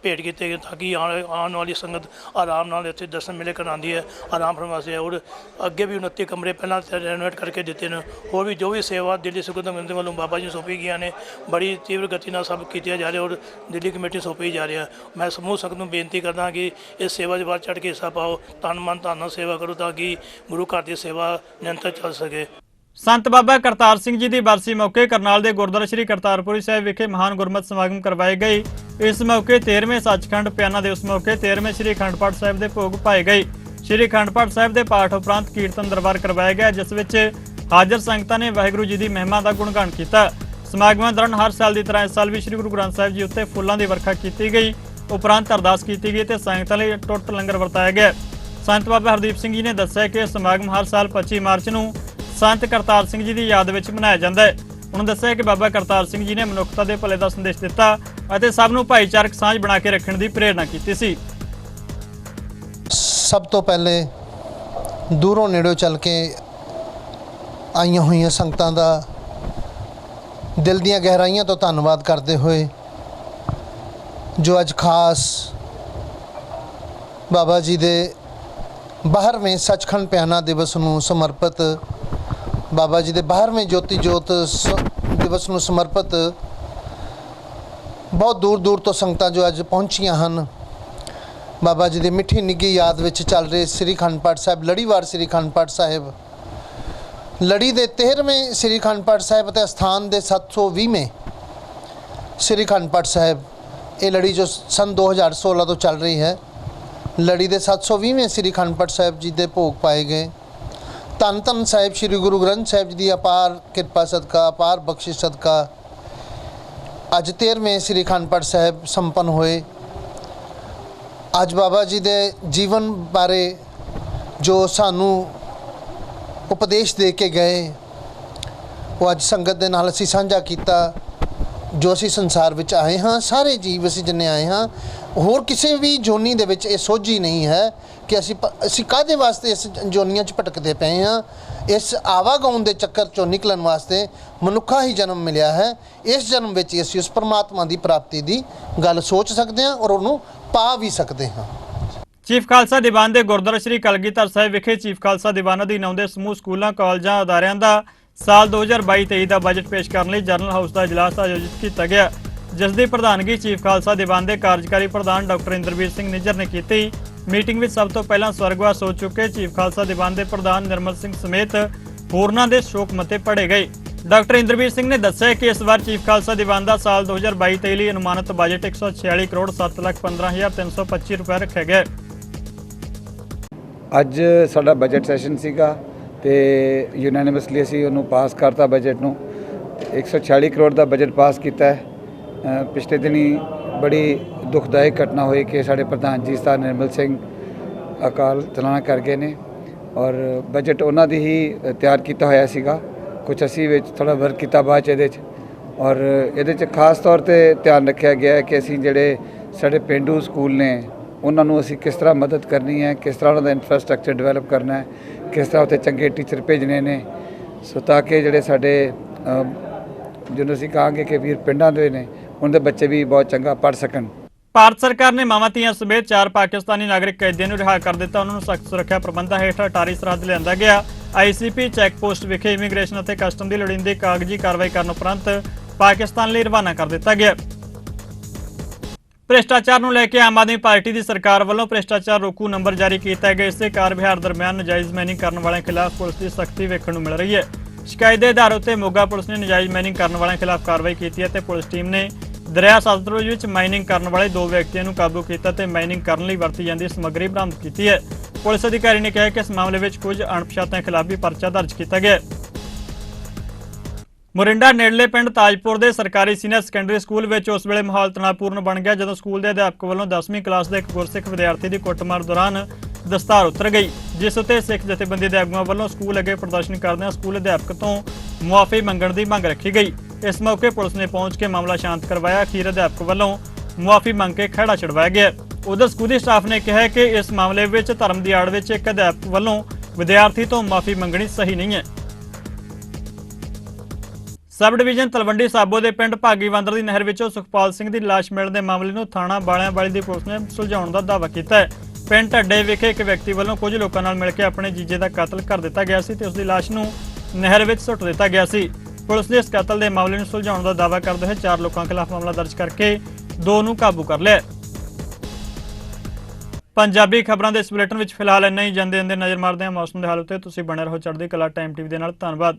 ਭੇਟ ਕੀਤੇ ਗਏ ਤਾਂ ਕਿ ਆਉਣ ਵਾਲੀ ਸੰਗਤ ਆਰਾਮ ਨਾਲ ਇੱਥੇ ਦਰਸ਼ਨ ਮੇਲੇ ਕਰਾਉਂਦੀ ਹੈ, ਆਰਾਮ ਫਰਮਾ ਵਾਸਤੇ। ਔਰ ਅੱਗੇ ਵੀ 29 ਕਮਰੇ ਪਹਿਲਾਂ ਰੈਨੋਵੇਟ ਕਰਕੇ ਦਿੱਤੇ ਨੇ। ਹੋਰ ਵੀ ਜੋ ਵੀ ਸੇਵਾ ਦਿੱਲੀ ਸਿੱਖ ਗੁਰੂ ਵੱਲੋਂ ਬਾਬਾ ਜੀ ਨੂੰ ਸੌਂਪੀ ਗਈਆਂ ਨੇ, ਬੜੀ ਤੀਵਰ ਗਤੀ ਨਾਲ ਸਭ ਕੀਤੀਆਂ ਜਾ ਰਹੀਆਂ ਔਰ ਦਿੱਲੀ ਕਮੇਟੀ ਸੌਂਪੀ ਜਾ ਰਹੀ ਹੈ। ਮੈਂ ਸਮੂਹ ਸੰਗਤ ਨੂੰ ਬੇਨਤੀ ਕਰਦਾ ਕਿ ਇਸ ਸੇਵਾ 'ਚ ਵੱਧ ਚੜ੍ਹ ਕੇ ਹਿੱਸਾ ਪਾਓ, ਤਨ ਮਨ ਧਨ ਨਾਲ ਸੇਵਾ ਕਰੋ ਤਾਂ ਕਿ ਗੁਰੂ ਘਰ ਦੀ ਸੇਵਾ ਨਿਰੰਤਰ ਚੱਲ ਸਕੇ। ਸੰਤ ਬਾਬਾ ਕਰਤਾਰ ਸਿੰਘ ਜੀ ਦੀ ਬਰਸੀ ਮੌਕੇ ਕਰਨਾਲ ਦੇ ਗੁਰਦੁਆਰਾ ਸ਼੍ਰੀ ਕਰਤਾਰਪੁਰੀ ਸਾਹਿਬ ਵਿਖੇ ਮਹਾਨ ਗੁਰਮਤਿ ਸਮਾਗਮ ਕਰਵਾਏ ਗਏ। ਇਸ ਮੌਕੇ 13ਵੇਂ ਸੱਚਖੰਡ ਪਿਆਨਾ ਦਿਵਸ ਮੌਕੇ 13ਵੇਂ ਸ਼੍ਰੀ ਅਖੰਡ ਪਾਠ ਸਾਹਿਬ ਦੇ ਭੋਗ ਪਾਏ ਗਏ। ਸ਼੍ਰੀ ਅਖੰਡ ਪਾਠ ਸਾਹਿਬ ਦੇ ਪਾਠ ਉਪਰੰਤ ਕੀਰਤਨ ਦਰਬਾਰ ਕਰਵਾਇਆ ਗਿਆ, ਜਿਸ ਵਿੱਚ ਹਾਜ਼ਰ ਸੰਗਤਾਂ ਨੇ ਵਾਹਿਗੁਰੂ ਜੀ ਦੀ ਮਹਿਮਾ ਦਾ ਗੁਣਗਾਨ ਕੀਤਾ। ਸਮਾਗਮਾਂ ਦੌਰਾਨ ਹਰ ਸਾਲ ਦੀ ਤਰ੍ਹਾਂ ਇਸ ਸਾਲ ਵੀ ਸ਼੍ਰੀ ਗੁਰੂ ਗ੍ਰੰਥ ਸਾਹਿਬ ਜੀ ਉੱਤੇ ਫੁੱਲਾਂ ਦੀ ਵਰਖਾ ਕੀਤੀ ਗਈ। ਉਪਰੰਤ ਅਰਦਾਸ ਕੀਤੀ ਗਈ ਤੇ ਸੰਗਤਾਂ ਲਈ ਟੁੱਟ ਲੰਗਰ ਵਰਤਾਇਆ ਗਿਆ। ਸੰਤ ਬਾਬਾ ਹਰਦੀਪ ਸਿੰਘ ਜੀ ਨੇ ਦੱਸਿਆ ਕਿ ਸਮਾਗਮ ਹਰ ਸਾਲ 25 ਮਾਰਚ ਨੂੰ ਸੰਤ ਕਰਤਾਰ ਸਿੰਘ ਜੀ ਦੀ ਯਾਦ ਵਿੱਚ ਮਨਾਇਆ ਜਾਂਦਾ ਹੈ। ਉਹਨਾਂ ਦੱਸਿਆ ਕਿ ਬਾਬਾ ਕਰਤਾਰ ਸਿੰਘ ਜੀ ਨੇ ਮਨੁੱਖਤਾ ਦੇ ਭਲੇ ਦਾ ਸੰਦੇਸ਼ ਦਿੱਤਾ ਅਤੇ ਸਭ ਨੂੰ ਭਾਈਚਾਰਕ ਸਾਂਝ ਬਣਾ ਕੇ ਰੱਖਣ ਦੀ ਪ੍ਰੇਰਣਾ ਕੀਤੀ ਸੀ। ਸਭ ਤੋਂ ਪਹਿਲੇ ਦੂਰੋਂ ਨੇੜੋਂ ਚੱਲ ਕੇ ਆਈਆਂ ਹੋਈਆਂ ਸੰਗਤਾਂ ਦਾ ਦਿਲ ਦੀਆਂ ਗਹਿਰਾਈਆਂ ਤੋਂ ਧੰਨਵਾਦ ਕਰਦੇ ਹੋਏ, ਜੋ ਅੱਜ ਖਾਸ ਬਾਬਾ ਜੀ ਦੇ 12ਵੇਂ ਸੱਚਖੰਡ ਪਿਆਨਾ ਦਿਵਸ ਨੂੰ ਸਮਰਪਿਤ, ਬਾਬਾ ਜੀ ਦੇ 12ਵੇਂ ਜੋਤੀ ਜੋਤ ਦਿਵਸ ਨੂੰ ਸਮਰਪਿਤ ਬਹੁਤ ਦੂਰ ਤੋਂ ਸੰਗਤਾਂ ਜੋ ਅੱਜ ਪਹੁੰਚੀਆਂ ਹਨ। ਬਾਬਾ ਜੀ ਦੀ ਮਿੱਠੀ ਨਿੱਘੀ ਯਾਦ ਵਿੱਚ ਚੱਲ ਰਹੇ ਸ੍ਰੀ ਅਖੰਡ ਪਾਠ ਸਾਹਿਬ ਲੜੀਵਾਰ ਸ੍ਰੀ ਅਖੰਡ ਪਾਠ ਸਾਹਿਬ ਲੜੀ ਦੇ 13ਵੇਂ ਸ੍ਰੀ ਅਖੰਡ ਪਾਠ ਸਾਹਿਬ ਅਤੇ ਅਸਥਾਨ ਦੇ 720ਵੇਂ ਸ੍ਰੀ ਅਖੰਡ ਪਾਠ ਸਾਹਿਬ, ਇਹ ਲੜੀ ਜੋ ਸਨ 2016 ਤੋਂ ਚੱਲ ਰਹੀ ਹੈ। ਲੜੀ ਦੇ 720ਵੇਂ ਸ੍ਰੀ ਅਖੰਡ ਪਾਠ ਸਾਹਿਬ ਜੀ ਦੇ ਭੋਗ ਪਾਏ ਗਏ। ਧੰਨ ਧੰਨ ਸਾਹਿਬ ਸ੍ਰੀ ਗੁਰੂ ਗ੍ਰੰਥ ਸਾਹਿਬ ਜੀ ਦੀ ਅਪਾਰ ਕਿਰਪਾ ਸਦਕਾ, ਅਪਾਰ ਬਖਸ਼ਿਸ਼ ਸਦਕਾ ਅੱਜ 13ਵੇਂ ਸ੍ਰੀ ਅਖੰਡ ਪਾਠ ਸਾਹਿਬ ਸੰਪੰਨ ਹੋਏ। ਅੱਜ ਬਾਬਾ ਜੀ ਦੇ ਜੀਵਨ ਬਾਰੇ ਜੋ ਸਾਨੂੰ ਉਪਦੇਸ਼ ਦੇ ਕੇ ਗਏ, ਉਹ ਅੱਜ ਸੰਗਤ ਦੇ ਨਾਲ ਅਸੀਂ ਸਾਂਝਾ ਕੀਤਾ। ਜੋ ਅਸੀਂ ਸੰਸਾਰ ਵਿੱਚ ਆਏ ਹਾਂ, ਸਾਰੇ ਜੀਵ ਅਸੀਂ ਜਿੰਨੇ ਆਏ ਹਾਂ, ਹੋਰ ਕਿਸੇ ਵੀ ਜੋਨੀ ਦੇ ਵਿੱਚ ਇਹ ਸੋਝੀ ਨਹੀਂ ਹੈ ਕਿ ਅਸੀਂ ਕਾਹਦੇ ਵਾਸਤੇ ਇਸ ਜੋਨੀਆਂ 'ਚ ਭਟਕਦੇ ਪਏ ਹਾਂ। ਇਸ ਆਵਾਗਾਉਣ ਦੇ ਚੱਕਰ ਚੋਂ ਨਿਕਲਣ ਵਾਸਤੇ ਮਨੁੱਖਾ ਹੀ ਜਨਮ ਮਿਲਿਆ ਹੈ। ਇਸ ਜਨਮ ਵਿੱਚ ਅਸੀਂ ਉਸ ਪਰਮਾਤਮਾ ਦੀ ਪ੍ਰਾਪਤੀ ਦੀ ਗੱਲ ਸੋਚ ਸਕਦੇ ਹਾਂ ਔਰ ਉਹਨੂੰ ਪਾ ਵੀ ਸਕਦੇ ਹਾਂ। ਚੀਫ ਖਾਲਸਾ ਦੀਵਾਨ ਦੇ ਗੁਰਦੁਆਰਾ ਸ੍ਰੀ ਕਲਗੀਧਰ ਸਾਹਿਬ ਵਿਖੇ ਚੀਫ ਖਾਲਸਾ ਦੀਵਾਨ ਅਧੀਨ ਆਉਂਦੇ ਸਮੂਹ ਸਕੂਲਾਂ, ਕਾਲਜਾਂ, ਅਦਾਰਿਆਂ ਦਾ ਸਾਲ 2022-23 ਦਾ ਬਜਟ ਪੇਸ਼ ਕਰਨ ਲਈ ਜਨਰਲ ਹਾਊਸ ਦਾ ਇਜਲਾਸ ਆਯੋਜਿਤ ਕੀਤਾ ਗਿਆ, ਜਿਸ ਦੀ ਪ੍ਰਧਾਨਗੀ ਚੀਫ ਖਾਲਸਾ ਦੀਵਾਨ ਦੇ ਕਾਰਜਕਾਰੀ ਪ੍ਰਧਾਨ ਡਾਕਟਰ ਇੰਦਰਬੀਰ ਸਿੰਘ ਨਿੱਜਰ ਨੇ ਕੀਤੀ। ਮੀਟਿੰਗ ਵਿੱਚ ਸਭ ਤੋਂ ਪਹਿਲਾਂ ਸਵਰਗਵਾਸ ਹੋ ਚੁੱਕੇ ਚੀਫ ਖਾਲਸਾ ਦੀਵਾਨ ਦੇ ਪ੍ਰਧਾਨ ਨਿਰਮਲ ਸਿੰਘ ਸਮੇਤ ਹੋਰਨਾਂ ਦੇ ਸ਼ੋਕ ਮਤੇ ਪੜ੍ਹੇ ਗਏ। ਡਾਕਟਰ ਇੰਦਰਬੀਰ ਸਿੰਘ ਨੇ ਦੱਸਿਆ ਕਿ ਇਸ ਵਾਰ ਚੀਫ ਖਾਲਸਾ ਦੀਵਾਨ ਦਾ ਸਾਲ 2022-23 ਲਈ ਅਨੁਮਾਨਿਤ ਬਜਟ 146 ਕਰੋੜ 7,15,325 ਰੁਪਏ ਰੱਖਿਆ ਗਿਆ। ਅੱਜ ਸਾਡਾ ਬਜਟ ਸੈਸ਼ਨ ਸੀਗਾ ਤੇ ਯੂਨੈਨਿਮਸਲੀ ਅਸੀਂ ਉਹਨੂੰ ਪਾਸ ਕਰਤਾ ਬਜਟ ਨੂੰ। 146 ਕਰੋੜ ਦਾ ਬਜਟ ਪਾਸ ਕੀਤਾ ਹੈ। ਪਿਛਲੇ ਦਿਨੀ ਬੜੀ ਦੁਖਦਾਇਕ ਘਟਨਾ ਹੋਈ ਕਿ ਸਾਡੇ ਪ੍ਰਧਾਨ ਜੀ ਸਰ ਨਿਰਮਲ ਸਿੰਘ ਅਕਾਲ ਚਲਾਣਾ ਕਰ ਗਏ ਨੇ ਔਰ ਬਜਟ ਉਹਨਾਂ ਦੀ ਹੀ ਤਿਆਰ ਕੀਤਾ ਹੋਇਆ ਸੀਗਾ। ਕੁਝ ਅਸੀਂ ਵਿੱਚ ਥੋੜਾ ਵਰਕ ਕੀਤਾ ਬਾਅਦ 'ਚ ਇਹਦੇ 'ਚ ਔਰ ਇਹਦੇ 'ਚ ਖਾਸ ਤੌਰ ਤੇ ਧਿਆਨ ਰੱਖਿਆ ਗਿਆ ਕਿ ਅਸੀਂ ਜਿਹੜੇ ਸਾਡੇ ਪੇਂਡੂ ਸਕੂਲ ਨੇ ਉਹਨਾਂ ਨੂੰ ਅਸੀਂ ਕਿਸ ਤਰ੍ਹਾਂ ਮਦਦ ਕਰਨੀ ਹੈ, ਕਿਸ ਤਰ੍ਹਾਂ ਉਹਨਾਂ ਦਾ ਇਨਫਰਾਸਟ੍ਰਕਚਰ ਡਿਵੈਲਪ ਕਰਨਾ ਹੈ, ਕਿਸ ਤਰ੍ਹਾਂ ਉੱਥੇ ਚੰਗੇ ਟੀਚਰ ਭੇਜਣੇ ਨੇ ਸੋ ਤਾਂ ਕਿ ਜਿਹੜੇ ਸਾਡੇ ਜਿਹਨੂੰ ਅਸੀਂ ਕਹਾਂਗੇ ਕਿ ਵੀਰ ਪਿੰਡਾਂ ਦੇ ਨੇ ਉਹਨਾਂ ਦੇ ਬੱਚੇ ਵੀ ਬਹੁਤ ਚੰਗਾ ਪੜ੍ਹ ਸਕਣ। ਭਾਰਤ ਸਰਕਾਰ ਨੇ ਮਾਵਾਂ ਧੀਆਂ ਸਮੇਤ 4 ਪਾਕਿਸਤਾਨੀ ਨਾਗਰਿਕ ਕੈਦੀਆਂ ਨੂੰ ਰਿਹਾ ਕਰ ਦਿੱਤਾ। ਉਹਨਾਂ ਨੂੰ ਸਖਤ ਸੁਰੱਖਿਆ ਪ੍ਰਬੰਧਾਂ ਹੇਠ ਅਟਾਰੀ ਸਰਹੱਦ ਲਿਆਂਦਾ ਗਿਆ। ICP ਚੈੱਕ ਪੋਸਟ ਵਿਖੇ ਇਮੀਗ੍ਰੇਸ਼ਨ ਅਤੇ ਕਸਟਮ ਦੀ ਲੋੜੀਂਦੀ ਕਾਗਜ਼ੀ ਕਾਰਵਾਈ ਕਰਨ ਉਪਰੰਤ ਪਾਕਿਸਤਾਨ ਲਈ ਰਵਾਨਾ ਕਰ ਦਿੱਤਾ ਗਿਆ। ਭ੍ਰਿਸ਼ਟਾਚਾਰ ਨੂੰ ਲੈ ਕੇ ਆਮ ਆਦਮੀ ਪਾਰਟੀ ਦੀ ਸਰਕਾਰ ਵੱਲੋਂ ਭ੍ਰਿਸ਼ਟਾਚਾਰ ਰੋਕੂ ਨੰਬਰ ਜਾਰੀ ਕੀਤਾ ਗਿਆ। ਇਸੇ ਕਾਰ ਵਿਹਾਰ ਦਰਮਿਆਨ ਨਜਾਇਜ਼ ਮਾਈਨਿੰਗ ਕਰਨ ਵਾਲਿਆਂ ਖਿਲਾਫ ਪੁਲਿਸ ਦੀ ਸਖਤੀ ਵੇਖਣ ਨੂੰ ਮਿਲ ਰਹੀ ਹੈ। ਸ਼ਿਕਾਇਤ ਦੇ ਆਧਾਰ ਉੱਤੇ ਮੋਗਾ ਪੁਲਿਸ ਨੇ ਨਜਾਇਜ਼ ਮਾਈਨਿੰਗ ਕਰਨ ਵਾਲਿਆਂ ਖਿਲਾਫ ਕਾਰਵਾਈ ਕੀਤੀ ਹੈ ਤੇ ਪੁਲਿਸ ਟੀਮ ਨੇ ਦਰਿਆ ਸਤਲੁਜ ਵਿੱਚ ਮਾਈਨਿੰਗ ਕਰਨ ਵਾਲੇ 2 ਵਿਅਕਤੀਆਂ ਨੂੰ ਕਾਬੂ ਕੀਤਾ ਤੇ ਮਾਈਨਿੰਗ ਕਰਨ ਲਈ ਵਰਤੀ ਜਾਂਦੀ ਸਮੱਗਰੀ ਬਰਾਮਦ ਕੀਤੀ ਹੈ। ਪੁਲਿਸ ਅਧਿਕਾਰੀ ਨੇ ਕਿਹਾ ਕਿ ਇਸ ਮਾਮਲੇ ਵਿੱਚ ਕੁਝ ਅਣਪਛਾਤਿਆਂ ਖਿਲਾਫ ਵੀ ਪਰਚਾ ਦਰਜ ਕੀਤਾ ਗਿਆ। ਮੋਰਿੰਡਾ ਨੇੜਲੇ ਪਿੰਡ ਤਾਜਪੁਰ ਦੇ ਸਰਕਾਰੀ ਸੀਨੀਅਰ ਸੈਕੰਡਰੀ ਸਕੂਲ ਵਿੱਚ ਉਸ ਵੇਲੇ ਮਾਹੌਲ ਤਣਾਅਪੂਰਨ ਬਣ ਗਿਆ ਜਦੋਂ ਸਕੂਲ ਦੇ ਅਧਿਆਪਕ ਵੱਲੋਂ 10ਵੀਂ ਕਲਾਸ ਦੇ ਇੱਕ ਗੁਰਸਿੱਖ ਵਿਦਿਆਰਥੀ ਦੀ ਕੁੱਟਮਾਰ ਦੌਰਾਨ ਦਸਤਾਰ ਉਤਰ ਗਈ, ਜਿਸ ਉੱਤੇ ਸਿੱਖ ਜਥੇਬੰਦੀ ਦੇ ਆਗੂਆਂ ਵੱਲੋਂ ਸਕੂਲ ਅੱਗੇ ਪ੍ਰਦਰਸ਼ਨ ਕਰਦਿਆਂ ਸਕੂਲ ਅਧਿਆਪਕ ਤੋਂ ਮੁਆਫੀ ਮੰਗਣ ਦੀ ਮੰਗ ਰੱਖੀ ਗਈ। ਇਸ ਮੌਕੇ ਪੁਲਿਸ ਨੇ ਪਹੁੰਚ ਕੇ ਮਾਮਲਾ ਸ਼ਾਂਤ ਕਰਵਾਇਆ। ਅਖੀਰ ਅਧਿਆਪਕ ਵੱਲੋਂ ਮੁਆਫੀ ਮੰਗ ਕੇ ਖਹਿੜਾ ਛੁਡਵਾਇਆ ਗਿਆ। ਉਧਰ ਸਕੂਲੀ ਸਟਾਫ ਨੇ ਕਿਹਾ ਕਿ ਇਸ ਮਾਮਲੇ ਵਿੱਚ ਧਰਮ ਦੀ ਆੜ ਵਿੱਚ ਇੱਕ ਅਧਿਆਪਕ ਵੱਲੋਂ ਵਿਦਿਆਰਥੀ ਤੋਂ ਮੁਆਫੀ ਮੰਗਣੀ ਸਹੀ ਨਹੀਂ ਹੈ। ਸਬ ਡਿਵੀਜ਼ਨ ਤਲਵੰਡੀ ਸਾਬੋ ਦੇ ਪਿੰਡ ਭਾਗੀਵੰਦਰ ਦੀ ਨਹਿਰ ਵਿੱਚੋਂ ਸੁਖਪਾਲ ਸਿੰਘ ਦੀ ਲਾਸ਼ ਮਿਲਣ ਦੇ ਮਾਮਲੇ ਨੂੰ ਥਾਣਾ ਬਾਲਿਆਂ ਵਾਲੀ ਦੀ ਪੁਲਿਸ ਨੇ ਸੁਲਝਾਉਣ ਦਾ ਦਾਅਵਾ ਕੀਤਾ ਹੈ। ਪਿੰਡ ਢੱਡੇ ਵਿਖੇ ਇੱਕ ਵਿਅਕਤੀ ਵੱਲੋਂ ਕੁਝ ਲੋਕਾਂ ਨਾਲ ਮਿਲ ਕੇ ਆਪਣੇ ਜੀਜੇ ਦਾ ਕਤਲ ਕਰ ਦਿੱਤਾ ਗਿਆ ਸੀ ਤੇ ਉਸ ਦੀ ਲਾਸ਼ ਨੂੰ ਨਹਿਰ ਵਿੱਚ ਸੁੱਟ ਦਿੱਤਾ ਗਿਆ ਸੀ। ਪੁਲਿਸ ਨੇ ਇਸ ਕਤਲ ਦੇ ਮਾਮਲੇ ਨੂੰ ਸੁਲਝਾਉਣ ਦਾ ਦਾਅਵਾ ਕਰਦੇ ਹੋਏ 4 ਲੋਕਾਂ ਖਿਲਾਫ ਮਾਮਲਾ ਦਰਜ ਕਰਕੇ 2 ਨੂੰ ਕਾਬੂ ਕਰ ਲਿਆ। ਪੰਜਾਬੀ ਖਬਰਾਂ ਦੇ ਇਸ ਬੁਲੇਟਿਨ ਵਿੱਚ ਫਿਲਹਾਲ ਇੰਨਾ ਹੀ। ਜਾਂਦੇ ਨਜ਼ਰ ਮਾਰਦੇ ਹਾਂ ਮੌਸਮ ਦੇ ਹਾਲ ਉੱਤੇ। ਤੁਸੀਂ ਬਣੇ ਰਹੋ ਚੜ੍ਹਦੀ ਕਲਾ ਟਾਈਮ ਟੀਵੀ ਦੇ ਨਾਲ। ਧੰਨਵਾਦ।